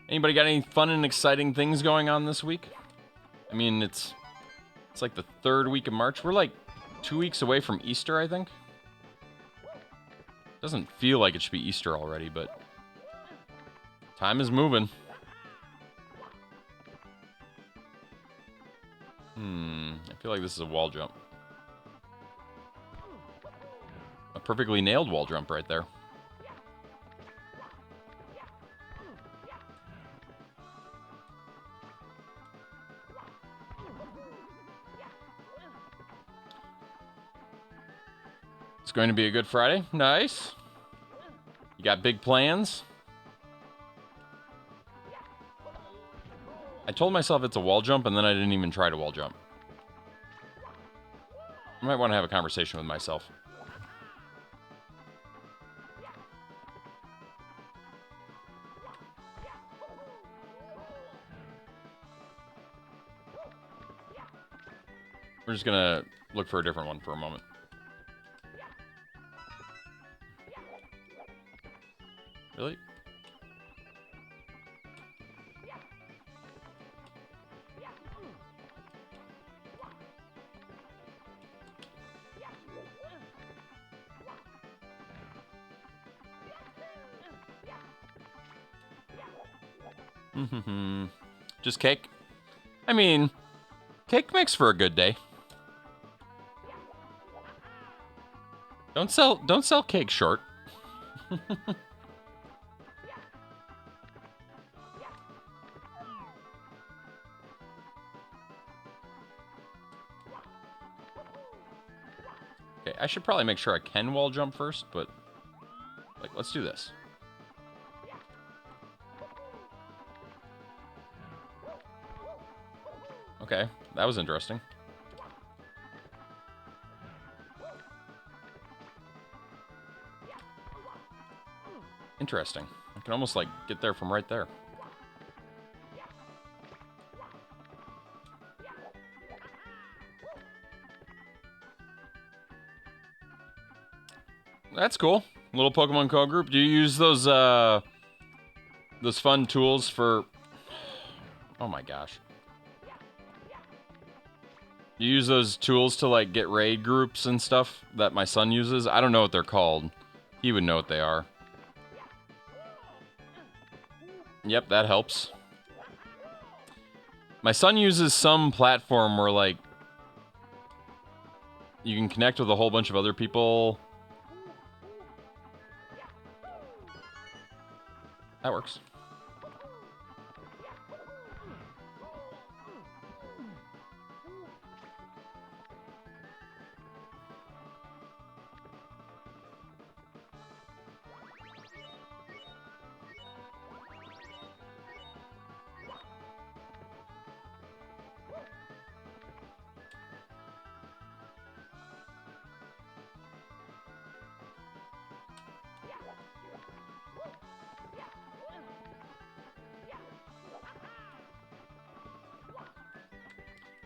A: Anybody got any fun and exciting things going on this week? I mean, it's like the 3rd week of March. We're like 2 weeks away from Easter, I think. Doesn't feel like it should be Easter already, but time is moving. I feel like this is a wall jump. A perfectly nailed wall jump right there. It's going to be a good Friday. Nice. You got big plans? I told myself it's a wall jump, and then I didn't even try to wall jump. I might want to have a conversation with myself. We're just gonna look for a different one for a moment. Really? Just cake? I mean, cake makes for a good day. Don't sell cake short. Okay, I should probably make sure I can wall jump first, but like, let's do this. Okay, that was interesting. Interesting. I can almost, like, get there from right there. That's cool. Little Pokemon Go group. Do you use those fun tools for... Oh my gosh. You use those tools to, like, get raid groups and stuff that my son uses? I don't know what they're called. He would know what they are. Yep, that helps. My son uses some platform where, like, you can connect with a whole bunch of other people That works.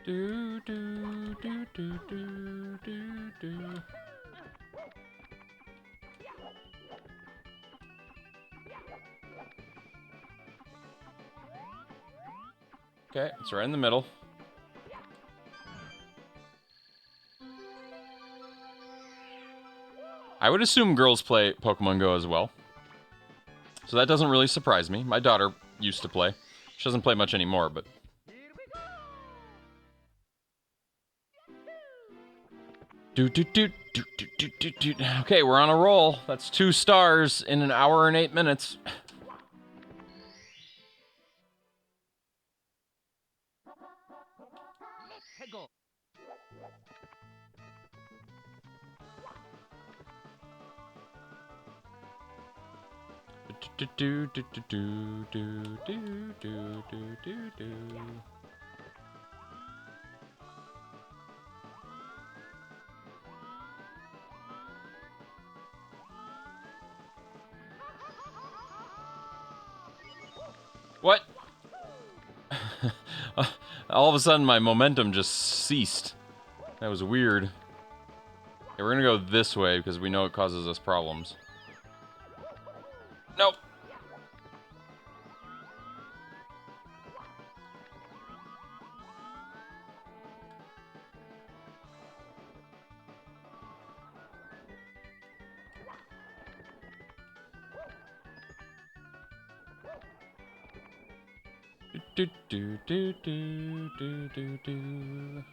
A: Do do do do do do do. Okay, it's right in the middle. I would assume girls play Pokemon Go as well. So that doesn't really surprise me. My daughter used to play. She doesn't play much anymore, but... Okay, we're on a roll. That's 2 stars in an hour and 8 minutes. What? All of a sudden, my momentum just ceased. That was weird. Okay, we're gonna go this way because we know it causes us problems. Nope. Do do do do do do do.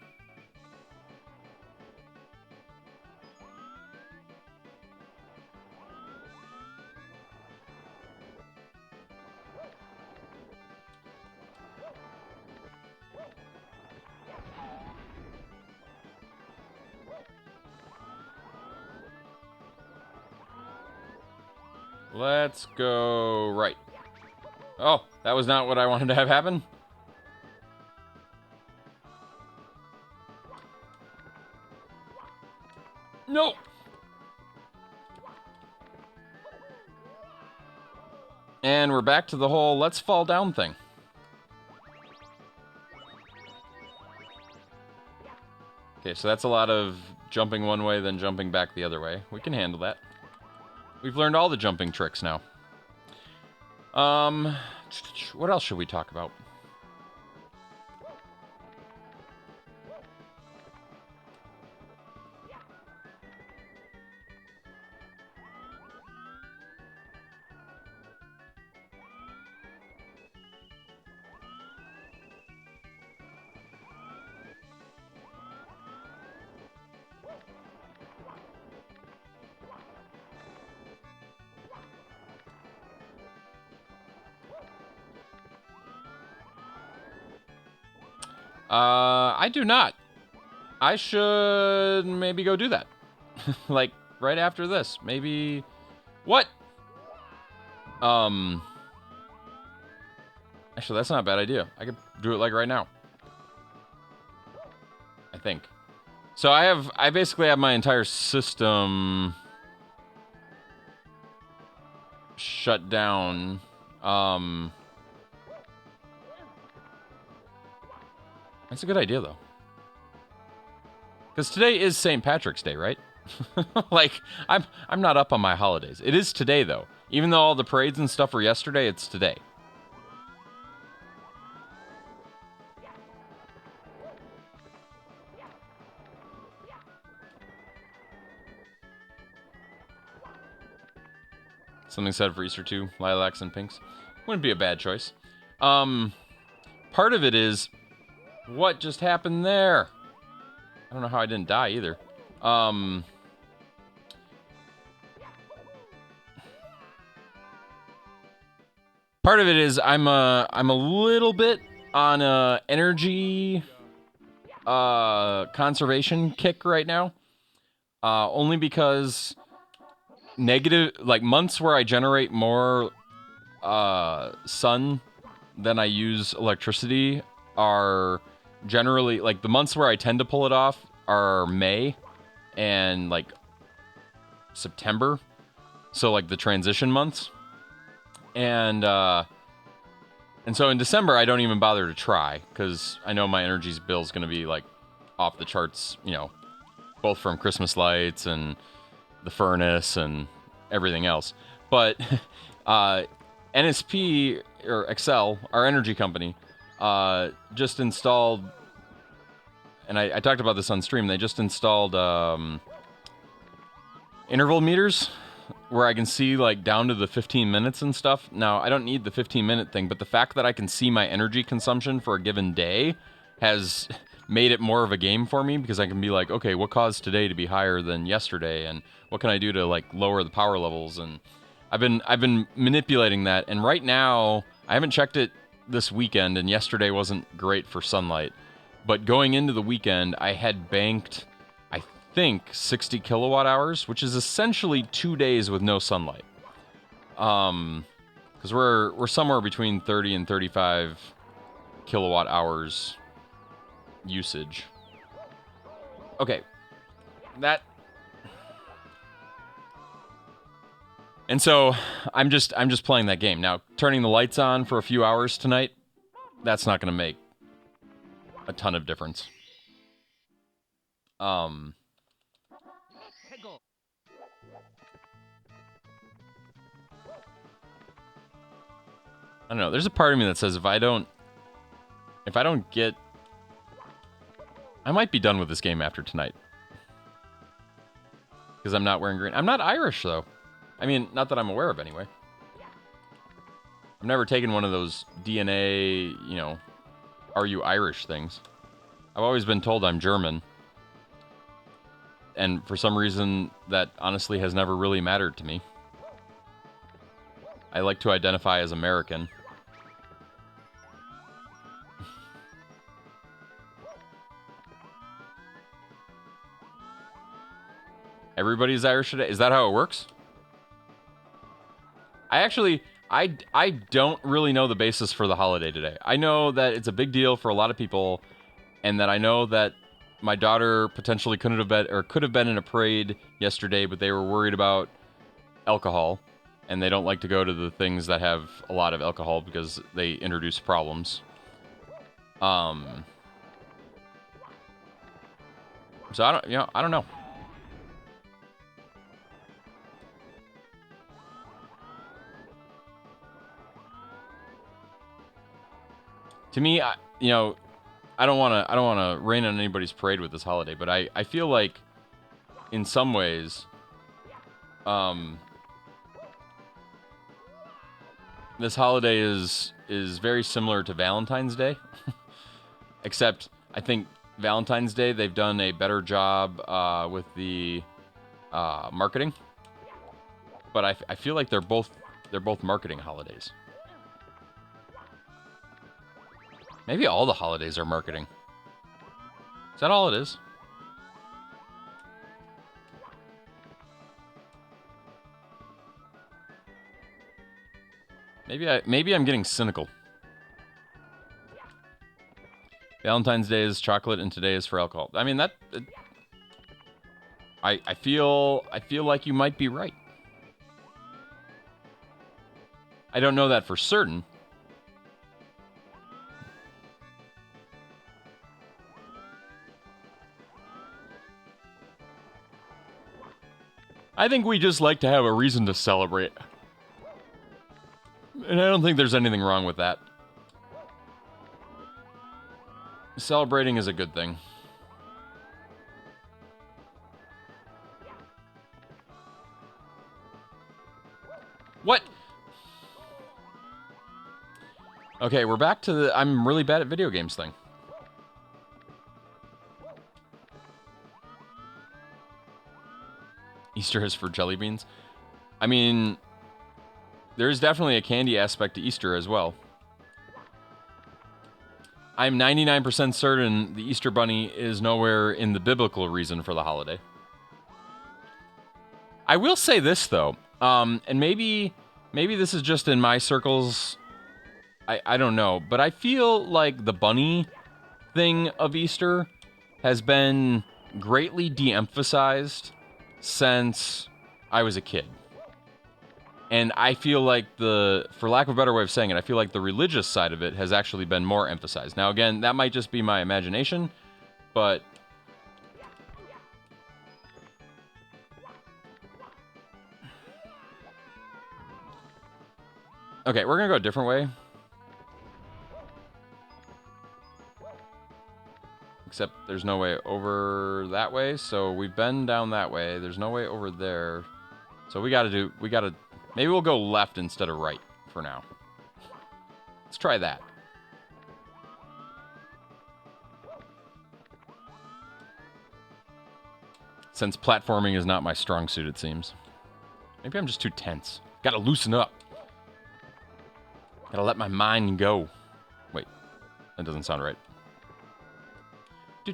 A: Let's go right. Oh, that was not what I wanted to have happen. No. And we're back to the whole let's fall down thing. Okay, so that's a lot of jumping one way, then jumping back the other way. We can handle that. We've learned all the jumping tricks now. What else should we talk about? I do not. I should maybe go do that. Like, right after this. Maybe... What? Actually, that's not a bad idea. I could do it, like, right now. I think. So I basically have my entire system... shut down. That's a good idea, though. Because today is St. Patrick's Day, right? Like, I'm not up on my holidays. It is today, though. Even though all the parades and stuff were yesterday, it's today. Something said for Easter too, lilacs and pinks. Wouldn't be a bad choice. Part of it is, what just happened there? I don't know how I didn't die either. Part of it is I'm a little bit on a energy conservation kick right now. Only because negative, like months where I generate more sun than I use electricity are generally, like, the months where I tend to pull it off are May and like September. So like the transition months. And so in December I don't even bother to try because I know my energy bill is going to be like off the charts, you know, both from Christmas lights and the furnace and everything else. But NSP or Excel, our energy company, just installed, and I talked about this on stream, they just installed interval meters where I can see like down to the 15 minutes and stuff. Now, I don't need the 15-minute thing, but the fact that I can see my energy consumption for a given day has made it more of a game for me because I can be like, okay, what caused today to be higher than yesterday, and what can I do to like lower the power levels? And I've been manipulating that, and right now I haven't checked it this weekend, and yesterday wasn't great for sunlight. But going into the weekend, I had banked, I think, 60 kilowatt hours, which is essentially 2 days with no sunlight. Because we're somewhere between 30 and 35 kilowatt hours usage. Okay, that. And so I'm just playing that game now. Turning the lights on for a few hours tonight, that's not going to make a ton of difference. I don't know. There's a part of me that says if I don't get, I might be done with this game after tonight. Because I'm not wearing green. I'm not Irish, though. I mean, not that I'm aware of, anyway. I've never taken one of those DNA, you know, are you Irish things. I've always been told I'm German. And for some reason, that honestly has never really mattered to me. I like to identify as American. Everybody's Irish today? Is that how it works? I don't really know the basis for the holiday today. I know that it's a big deal for a lot of people, and that I know that my daughter potentially could have been in a parade yesterday, but they were worried about alcohol, and they don't like to go to the things that have a lot of alcohol because they introduce problems. So I don't know. To me, I don't want to rain on anybody's parade with this holiday, but I feel like in some ways this holiday is very similar to Valentine's Day. Except I think Valentine's Day they've done a better job with the marketing. But I feel like they're both marketing holidays. Maybe all the holidays are marketing. Is that all it is? Maybe I'm getting cynical. Valentine's Day is chocolate and today is for alcohol. I mean I feel like you might be right. I don't know that for certain. I think we just like to have a reason to celebrate. And I don't think there's anything wrong with that. Celebrating is a good thing. What? Okay, we're back to the I'm really bad at video games thing. Easter is for jelly beans. I mean, there is definitely a candy aspect to Easter as well. I'm 99% certain the Easter Bunny is nowhere in the biblical reason for the holiday. I will say this, though, and maybe this is just in my circles, I don't know, but I feel like the bunny thing of Easter has been greatly de-emphasized since I was a kid. And I feel like for lack of a better way of saying it, I feel like the religious side of it has actually been more emphasized. Now, again, that might just be my imagination, but... Okay, we're gonna go a different way. Except there's no way over that way, so we've been down that way. There's no way over there. So we gotta maybe we'll go left instead of right for now. Let's try that. Since platforming is not my strong suit, it seems. Maybe I'm just too tense. Gotta loosen up. Gotta let my mind go. Wait, that doesn't sound right. I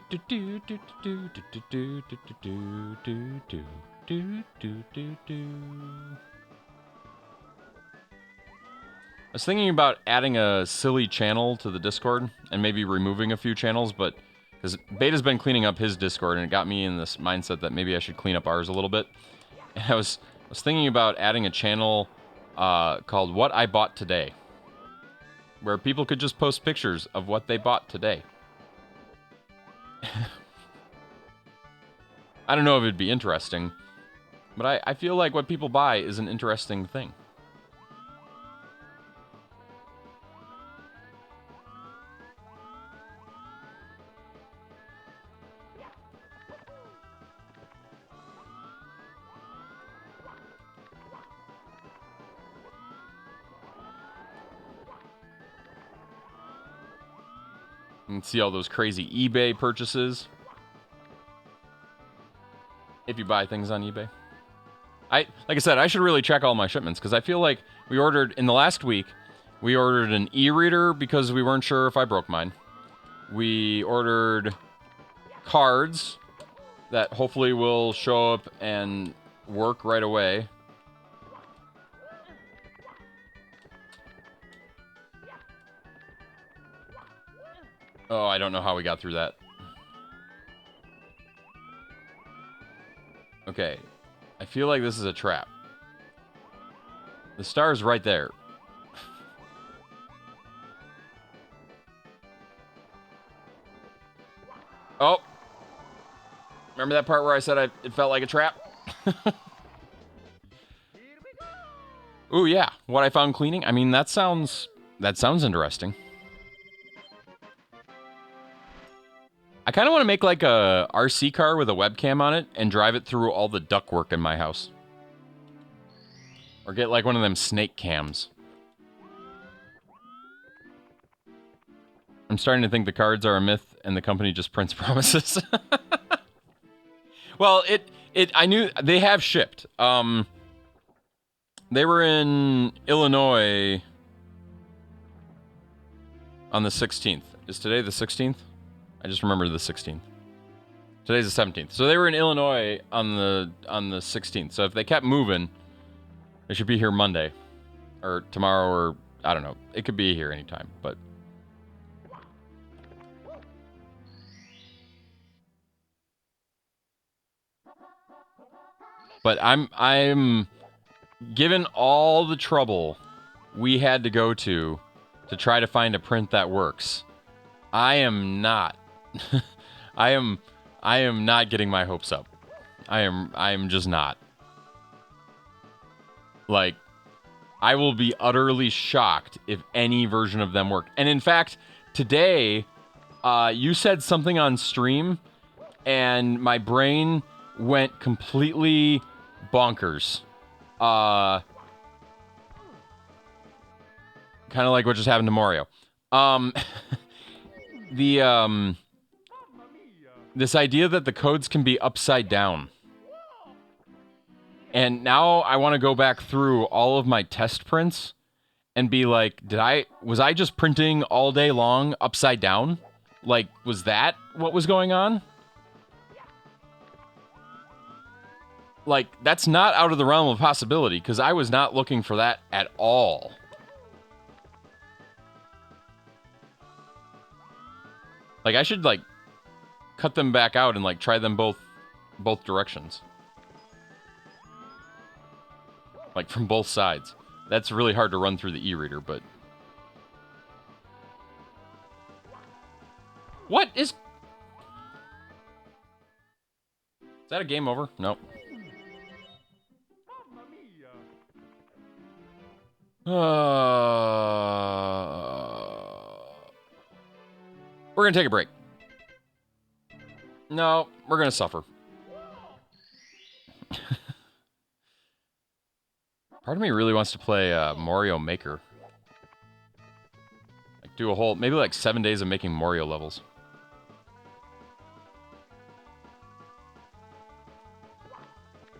A: was thinking about adding a silly channel to the Discord and maybe removing a few channels, but because Beta's been cleaning up his Discord and it got me in this mindset that maybe I should clean up ours a little bit. And I was thinking about adding a channel called What I Bought Today, where people could just post pictures of what they bought today. I don't know if it'd be interesting, but I feel like what people buy is an interesting thing. You can see all those crazy eBay purchases. If you buy things on eBay. Like I said, I should really check all my shipments, because I feel like we ordered, in the last week, we ordered an e-reader because we weren't sure if I broke mine. We ordered cards that hopefully will show up and work right away. Oh, I don't know how we got through that. Okay. I feel like this is a trap. The star's right there. Oh. Remember that part where I said it felt like a trap? Ooh, yeah. What I found cleaning? I mean, that sounds interesting. I kind of want to make like a RC car with a webcam on it and drive it through all the ductwork in my house. Or get like one of them snake cams. I'm starting to think the cards are a myth and the company just prints promises. Well, I knew they have shipped. They were in Illinois on the 16th. Is today the 16th? I just remember the 16th. Today's the 17th. So they were in Illinois on the 16th. So if they kept moving, they should be here Monday. Or tomorrow, or I don't know. It could be here anytime, but... But I'm given all the trouble we had to go to try to find a print that works. I am not I am not getting my hopes up. I am just not. Like, I will be utterly shocked if any version of them work. And in fact, today, you said something on stream, and my brain went completely bonkers. Kind of like what just happened to Mario. This idea that the codes can be upside down. And now I want to go back through all of my test prints and be like, was I just printing all day long upside down? Like, was that what was going on? Like, that's not out of the realm of possibility, because I was not looking for that at all. Like, I should, like, cut them back out and, like, try them both directions. Like, from both sides. That's really hard to run through the e-reader, but... What is... Is that a game over? Nope. We're gonna take a break. No, we're gonna suffer. Part of me really wants to play Mario Maker. Like, do a whole... Maybe, like, 7 days of making Mario levels.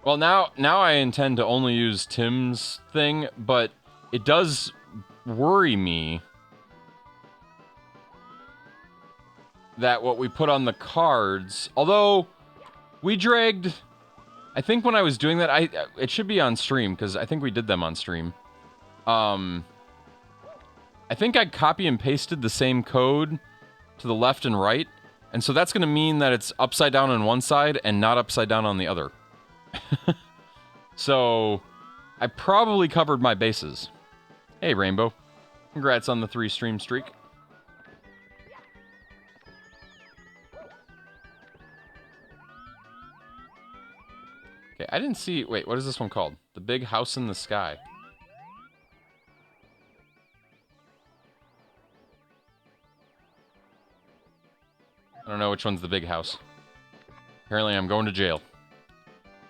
A: Well, now I intend to only use Tim's thing, but it does worry me that what we put on the cards, although we dragged, I think when I was doing that, it should be on stream, because I think we did them on stream. I think I copy and pasted the same code to the left and right, and so that's going to mean that it's upside down on one side and not upside down on the other. So, I probably covered my bases. Hey, Rainbow. Congrats on the 3-stream streak. Okay, I didn't see... Wait, what is this one called? The Big House in the Sky. I don't know which one's the big house. Apparently, I'm going to jail.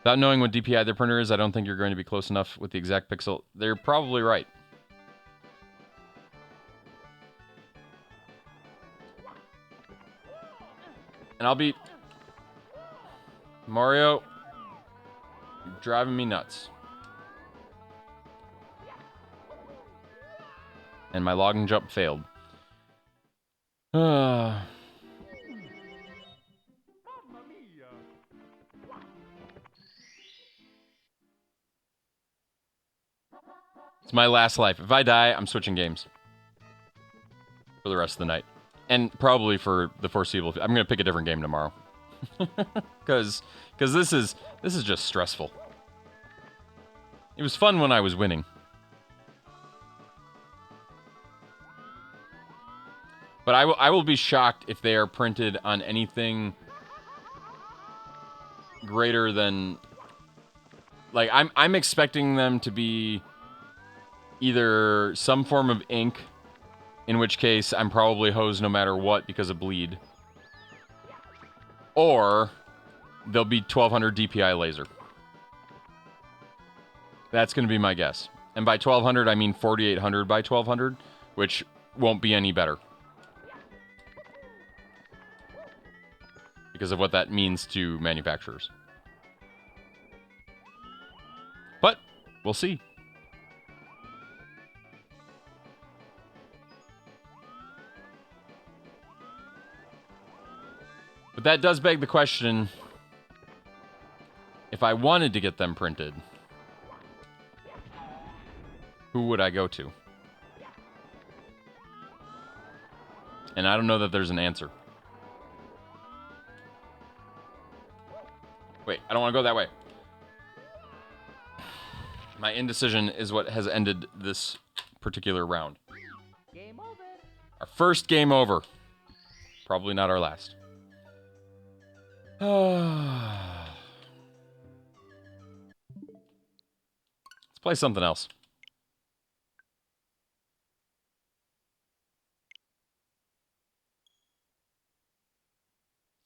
A: Without knowing what DPI their printer is, I don't think you're going to be close enough with the exact pixel. They're probably right. And I'll be... Mario, you're driving me nuts. And my logging jump failed. It's my last life. If I die, I'm switching games. For the rest of the night. And probably for the foreseeable future. I'm going to pick a different game tomorrow. Because this is just stressful. It was fun when I was winning. But I will be shocked if they are printed on anything greater than... Like, I'm expecting them to be either some form of ink, in which case I'm probably hosed no matter what because of bleed. Or they'll be 1200 DPI laser. That's going to be my guess. And by 1200, I mean 4800 by 1200, which won't be any better. Because of what that means to manufacturers. But we'll see. But that does beg the question, if I wanted to get them printed, who would I go to? And I don't know that there's an answer. Wait, I don't want to go that way. My indecision is what has ended this particular round.
B: Game over.
A: Our first game over. Probably not our last. Let's play something else.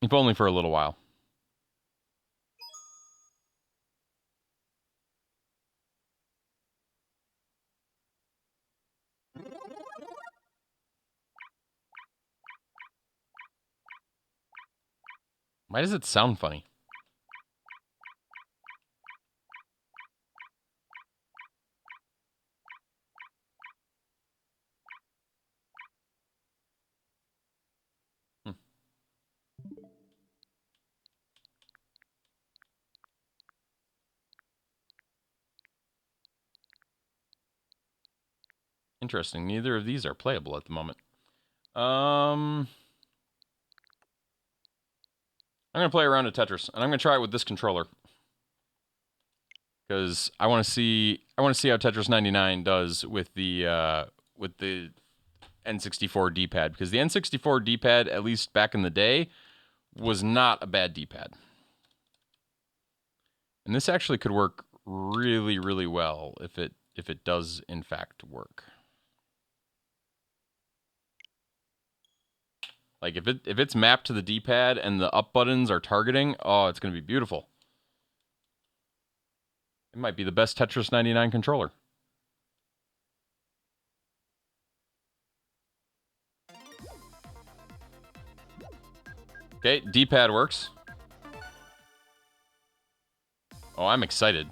A: If only for a little while. Why does it sound funny? Interesting. Neither of these are playable at the moment. I'm going to play around at Tetris, and I'm going to try it with this controller. Because I want to see how Tetris 99 does with the N64 D-pad. Because the N64 D-pad, at least back in the day, was not a bad D-pad. And this actually could work really, really well if it does in fact work. Like if it's mapped to the D-pad and the up buttons are targeting, oh, it's gonna be beautiful. It might be the best Tetris 99 controller. Okay, D-pad works. Oh, I'm excited.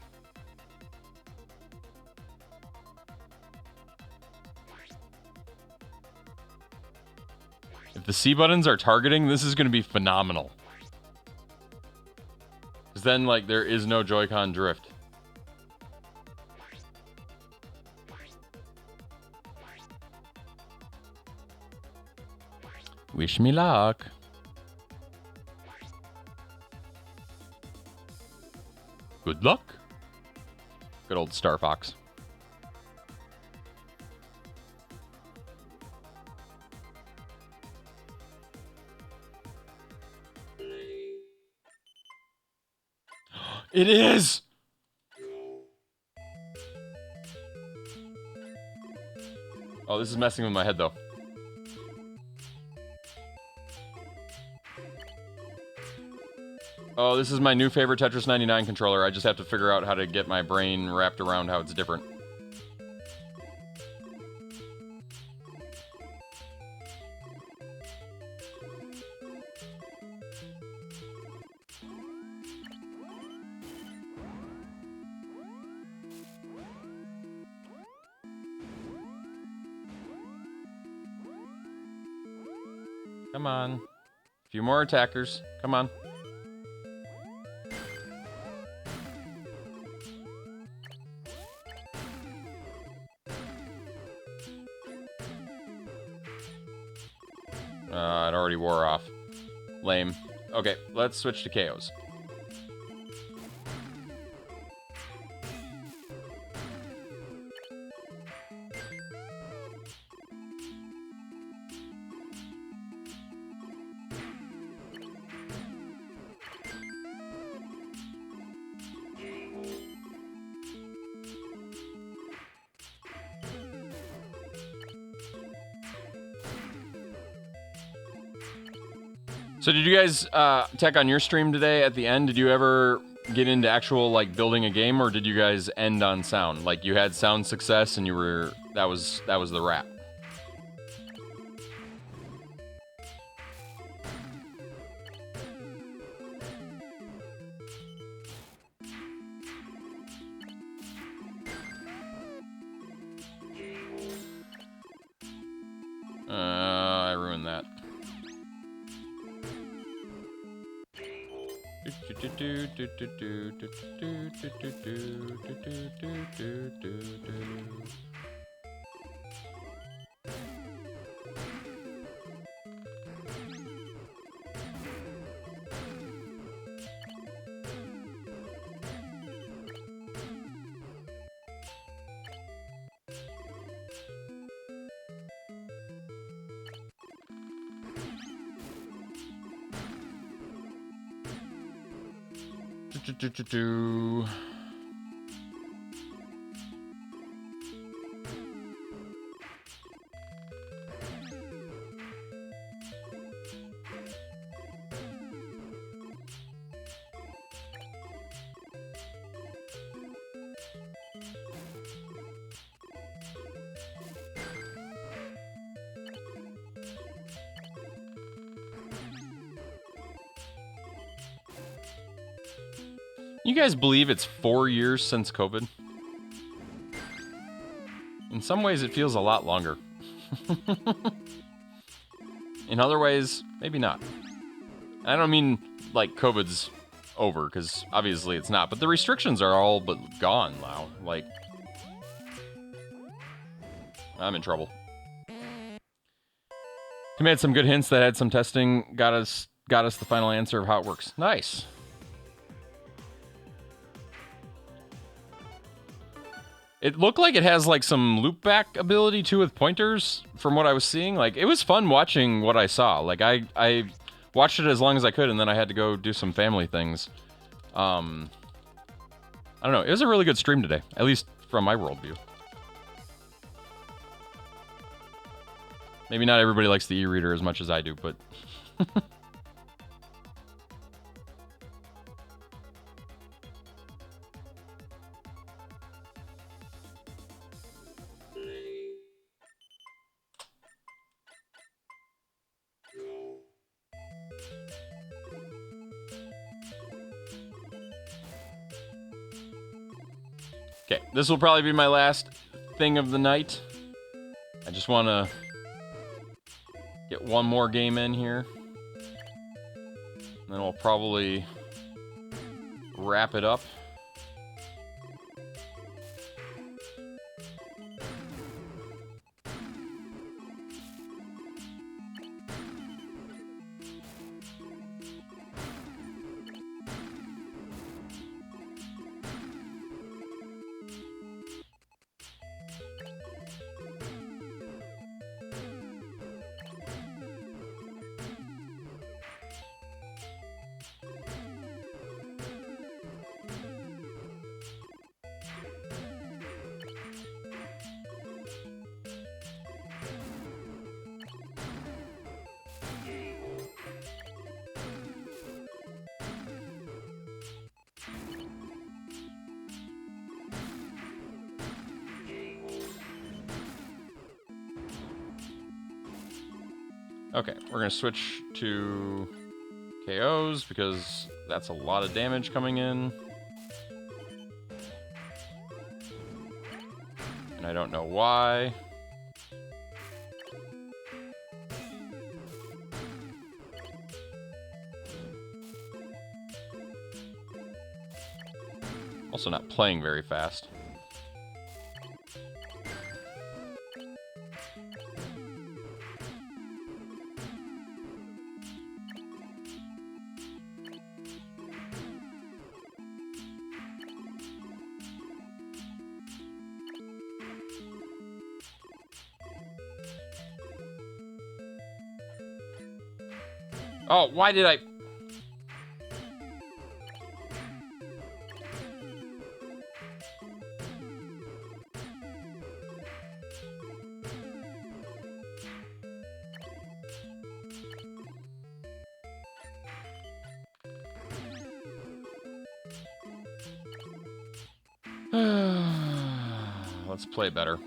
A: If the C buttons are targeting, this is going to be phenomenal. Because then, like, there is no Joy-Con drift. Wish me luck. Good luck. Good old Star Fox. It is! Oh, this is messing with my head, though. Oh, this is my new favorite Tetris 99 controller. I just have to figure out how to get my brain wrapped around how it's different. Come on. A few more attackers. Come on. It already wore off. Lame. Okay, let's switch to KOs. So did you guys, Tech, on your stream today at the end, did you ever get into actual, like, building a game, or did you guys end on sound? Like, you had sound success and you were, that was the wrap? I ruined that. You guys believe it's 4 years since COVID? In some ways, it feels a lot longer. In other ways, maybe not. I don't mean, like, COVID's over, because obviously it's not, but the restrictions are all but gone now. Like, I'm in trouble. He made some good hints that had some testing, got us the final answer of how it works. Nice. It looked like it has like some loop back ability too with pointers from what I was seeing. Like it was fun watching what I saw. Like I watched it as long as I could and then I had to go do some family things. I don't know. It was a really good stream today, at least from my worldview. Maybe not everybody likes the e-reader as much as I do, but okay, this will probably be my last thing of the night. I just want to get one more game in here. And then we'll probably wrap it up. Okay, we're going to switch to KOs because that's a lot of damage coming in. And I don't know why. Also not playing very fast. Oh, why did I... Let's play better.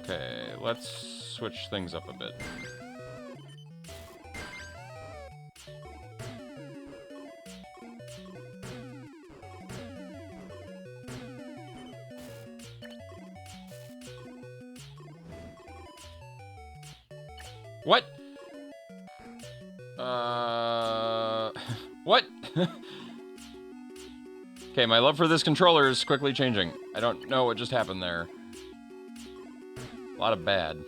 A: Okay, let's switch things up a bit. What? What? Okay, my love for this controller is quickly changing. I don't know what just happened there. A lot of bad.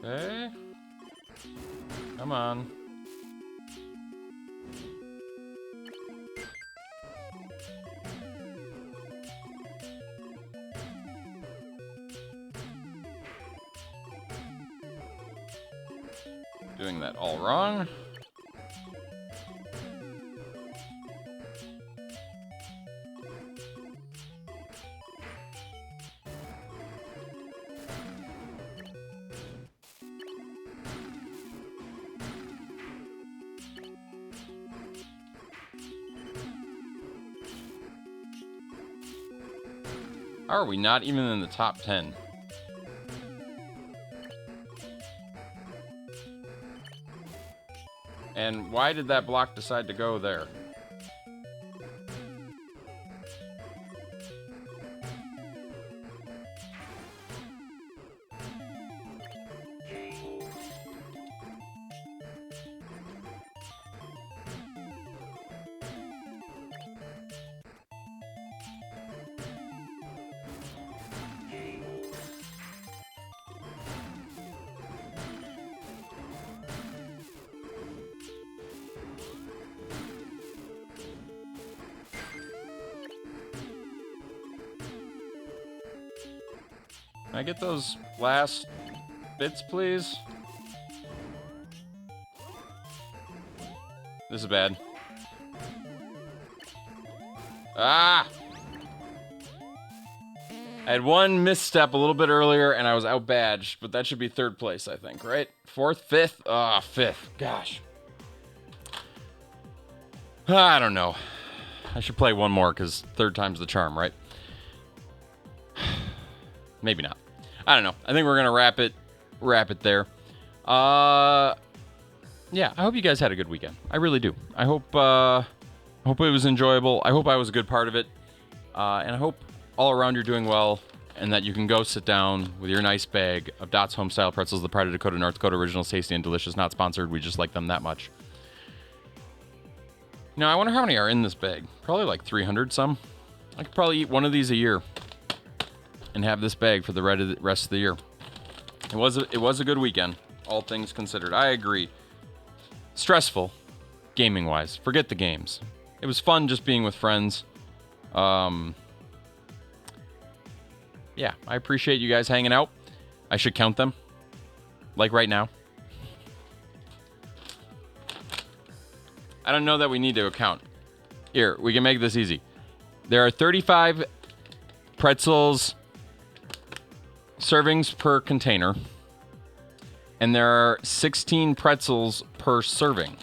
A: Okay. Come on. Doing that all wrong. How are we not even in the top 10? And why did that block decide to go there? Can I get those last bits, please? This is bad. Ah! I had one misstep a little bit earlier, and I was out-badged, but that should be third place, I think, right? Fourth? Fifth? Ah, fifth. Gosh. I don't know. I should play one more, because third time's the charm, right? Maybe not. I don't know. I think we're gonna wrap it there. Yeah, I hope you guys had a good weekend. I really do. I hope it was enjoyable. I hope I was a good part of it. And I hope all around you're doing well, and that you can go sit down with your nice bag of Dots Homestyle Pretzels, the Pride of Dakota, North Dakota Originals, tasty and delicious. Not sponsored. We just like them that much. You know, I wonder how many are in this bag. Probably like 300 some. I could probably eat one of these a year and have this bag for the rest of the year. It was a good weekend, all things considered. I agree. Stressful, gaming-wise. Forget the games. It was fun just being with friends. Yeah, I appreciate you guys hanging out. I should count them, like right now. I don't know that we need to count. Here, we can make this easy. There are 35 pretzels servings per container, and there are 16 pretzels per serving.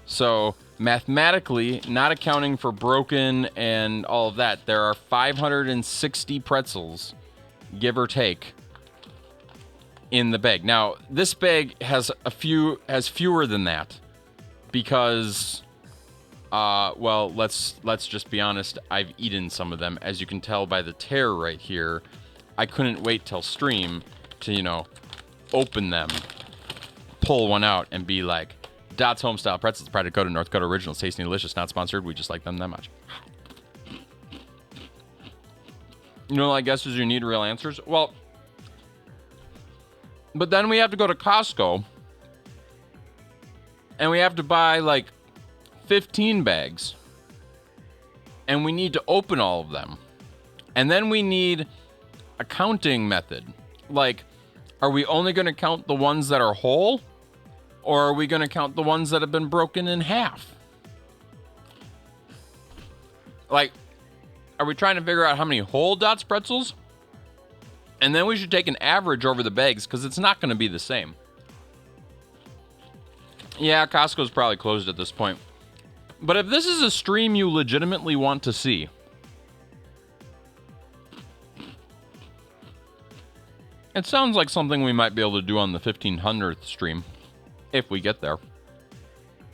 A: So mathematically, not accounting for broken and all of that, there are 560 pretzels, give or take, in the bag. Now, this bag has fewer than that because well, let's just be honest, I've eaten some of them. As you can tell by the tear right here, I couldn't wait till stream to, you know, open them, pull one out, and be like, Dots Homestyle Pretzels, Pride of Dakota, North Dakota Originals, tasty and delicious, not sponsored, we just like them that much. You know, I guess is you need real answers? Well, But then we have to go to Costco and we have to buy like 15 bags. And we need to open all of them. And then we need a counting method. Like, are we only going to count the ones that are whole? Or are we going to count the ones that have been broken in half? Like, are we trying to figure out how many whole Dots pretzels? And then we should take an average over the bags because it's not going to be the same. Yeah, Costco's probably closed at this point. But if this is a stream you legitimately want to see, it sounds like something we might be able to do on the 1500th stream, if we get there.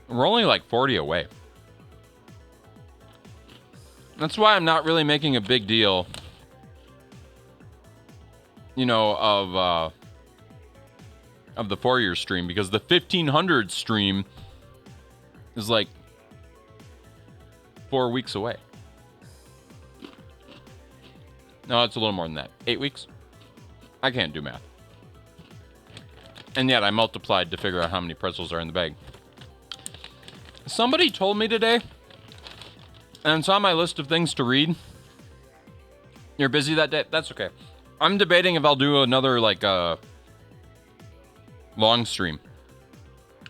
A: We're only like 40 away. That's why I'm not really making a big deal, you know, of the 4-year stream, because the 1500 stream is like 4 weeks away. No, it's a little more than that. 8 weeks? I can't do math. And yet I multiplied to figure out how many pretzels are in the bag. Somebody told me today, and it's on my list of things to read. You're busy that day? That's okay. I'm debating if I'll do another, like, long stream.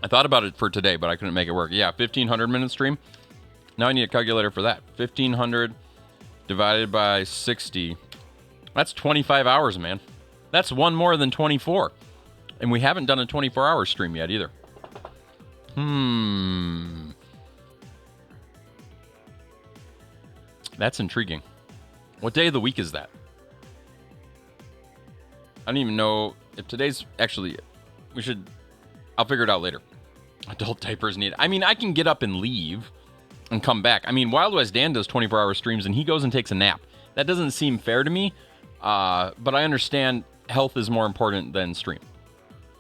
A: I thought about it for today, but I couldn't make it work. Yeah, 1,500-minute stream. Now I need a calculator for that. 1,500 divided by 60. That's 25 hours, man. That's one more than 24. And we haven't done a 24-hour stream yet either. That's intriguing. What day of the week is that? I don't even know if today's... Actually, we should... I'll figure it out later. Adult diapers need... I mean, I can get up and leave and come back. I mean, Wild West Dan does 24-hour streams and he goes and takes a nap. That doesn't seem fair to me, but I understand health is more important than stream.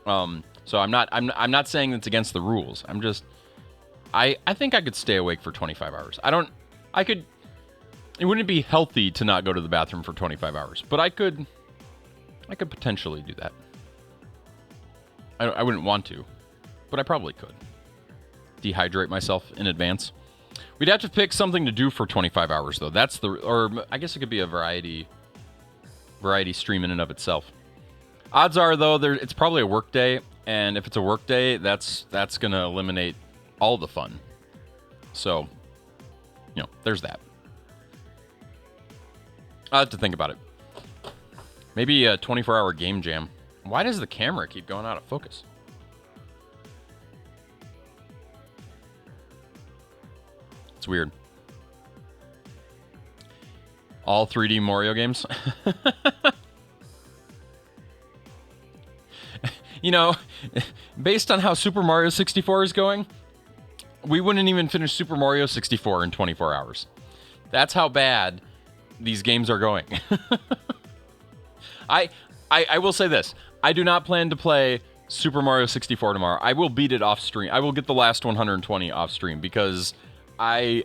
A: So I'm not saying it's against the rules. I'm just... I think I could stay awake for 25 hours. It wouldn't be healthy to not go to the bathroom for 25 hours, but I could potentially do that. I wouldn't want to, but I probably could. Dehydrate myself in advance. We'd have to pick something to do for 25 hours, though. Or I guess it could be a variety stream in and of itself. Odds are, though, it's probably a work day, and if it's a work day, that's going to eliminate all the fun. So, there's that. I'll have to think about it. Maybe a 24-hour game jam. Why does the camera keep going out of focus? It's weird. All 3D Mario games? Based on how Super Mario 64 is going, we wouldn't even finish Super Mario 64 in 24 hours. That's how bad these games are going. I will say this. I do not plan to play Super Mario 64 tomorrow. I will beat it off stream. I will get the last 120 off stream because I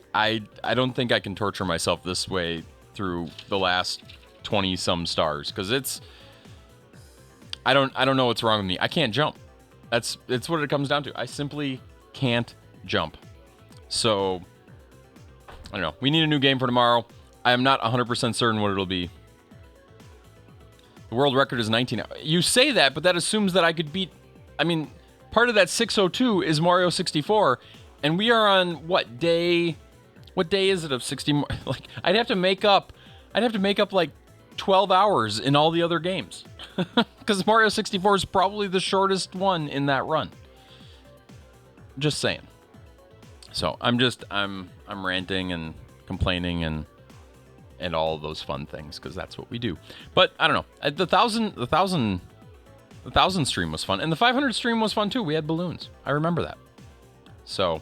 A: don't think I can torture myself this way through the last 20 some stars, because it's... I don't know what's wrong with me. I can't jump. It's what it comes down to. I simply can't jump. So, I don't know. We need a new game for tomorrow. I am not 100% certain what it'll be. The world record is 19 hours. You say that, but that assumes that I could beat... I mean, part of that 602 is Mario 64, and we are on, what day... What day is it of 60... Like, I'd have to make up like 12 hours in all the other games. Because Mario 64 is probably the shortest one in that run. Just saying. So, I'm ranting and complaining and all of those fun things, because that's what we do. But I don't know. The 1000 stream was fun, and the 500 stream was fun too. We had balloons. I remember that. So,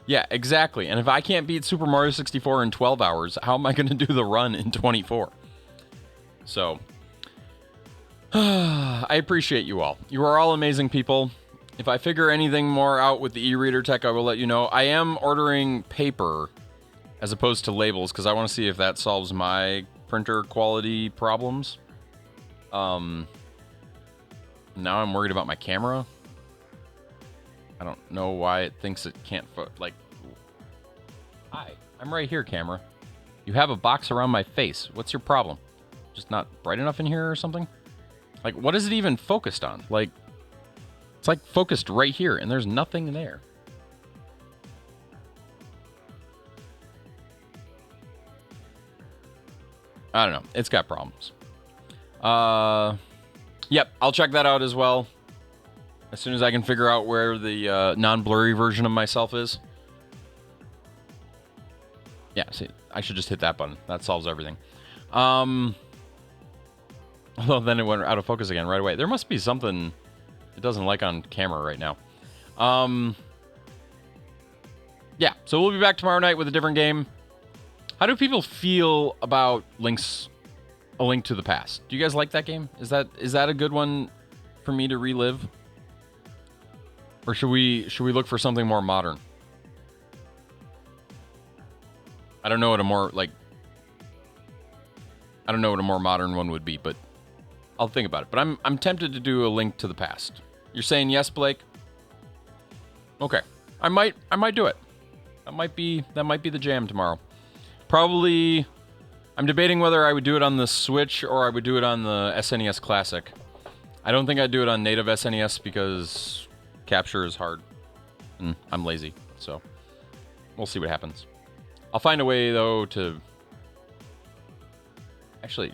A: yeah, exactly. And if I can't beat Super Mario 64 in 12 hours, how am I going to do the run in 24? So, I appreciate you all. You are all amazing people. If I figure anything more out with the e-reader tech, I will let you know. I am ordering paper as opposed to labels, because I want to see if that solves my printer quality problems. Now I'm worried about my camera. I don't know why it thinks it can't like. Hi, I'm right here, camera. You have a box around my face. What's your problem? Just not bright enough in here or something? Like, what is it even focused on? Like, it's like focused right here, and there's nothing there. I don't know. It's got problems. Yep, I'll check that out as well. As soon as I can figure out where the non-blurry version of myself is. Yeah, see, I should just hit that button. That solves everything. Although then it went out of focus again right away. There must be something it doesn't like on camera right now. Yeah, so we'll be back tomorrow night with a different game. How do people feel about A Link to the Past? Do you guys like that game? Is that a good one for me to relive? Or should we look for something more modern? I don't know what a more modern one would be, but I'll think about it. But I'm tempted to do A Link to the Past. You're saying yes, Blake? Okay. I might do it. That might be the jam tomorrow. Probably I'm debating whether I would do it on the Switch or I would do it on the SNES Classic. I don't think I'd do it on native SNES because capture is hard. And I'm lazy, so we'll see what happens. I'll find a way, though, to... Actually,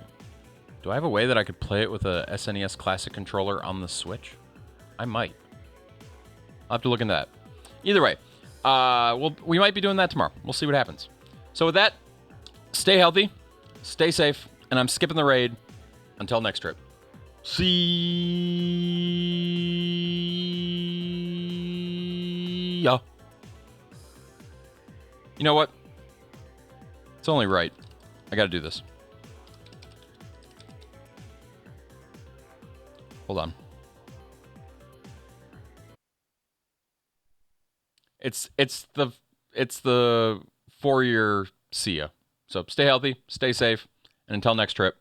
A: do I have a way that I could play it with a SNES Classic controller on the Switch? I might. I'll have to look into that. Either way, we might be doing that tomorrow. We'll see what happens. So with that, stay healthy, stay safe, and I'm skipping the raid until next trip. See ya. You know what? It's only right. I gotta do this. Hold on. It's the 4-year see ya. So stay healthy, stay safe, and until next trip.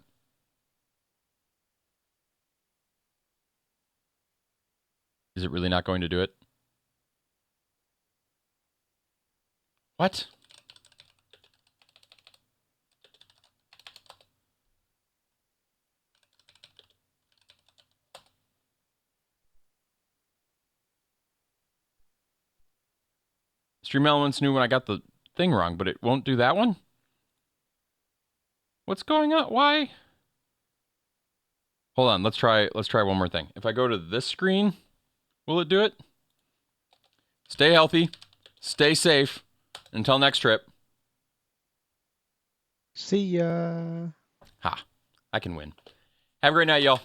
A: Is it really not going to do it? What? Stream Elements knew when I got the thing wrong, but it won't do that one? What's going on? Why? Hold on, let's try one more thing. If I go to this screen, will it do it? Stay healthy, stay safe, until next trip.
B: See ya.
A: Ha, I can win. Have a great night, y'all.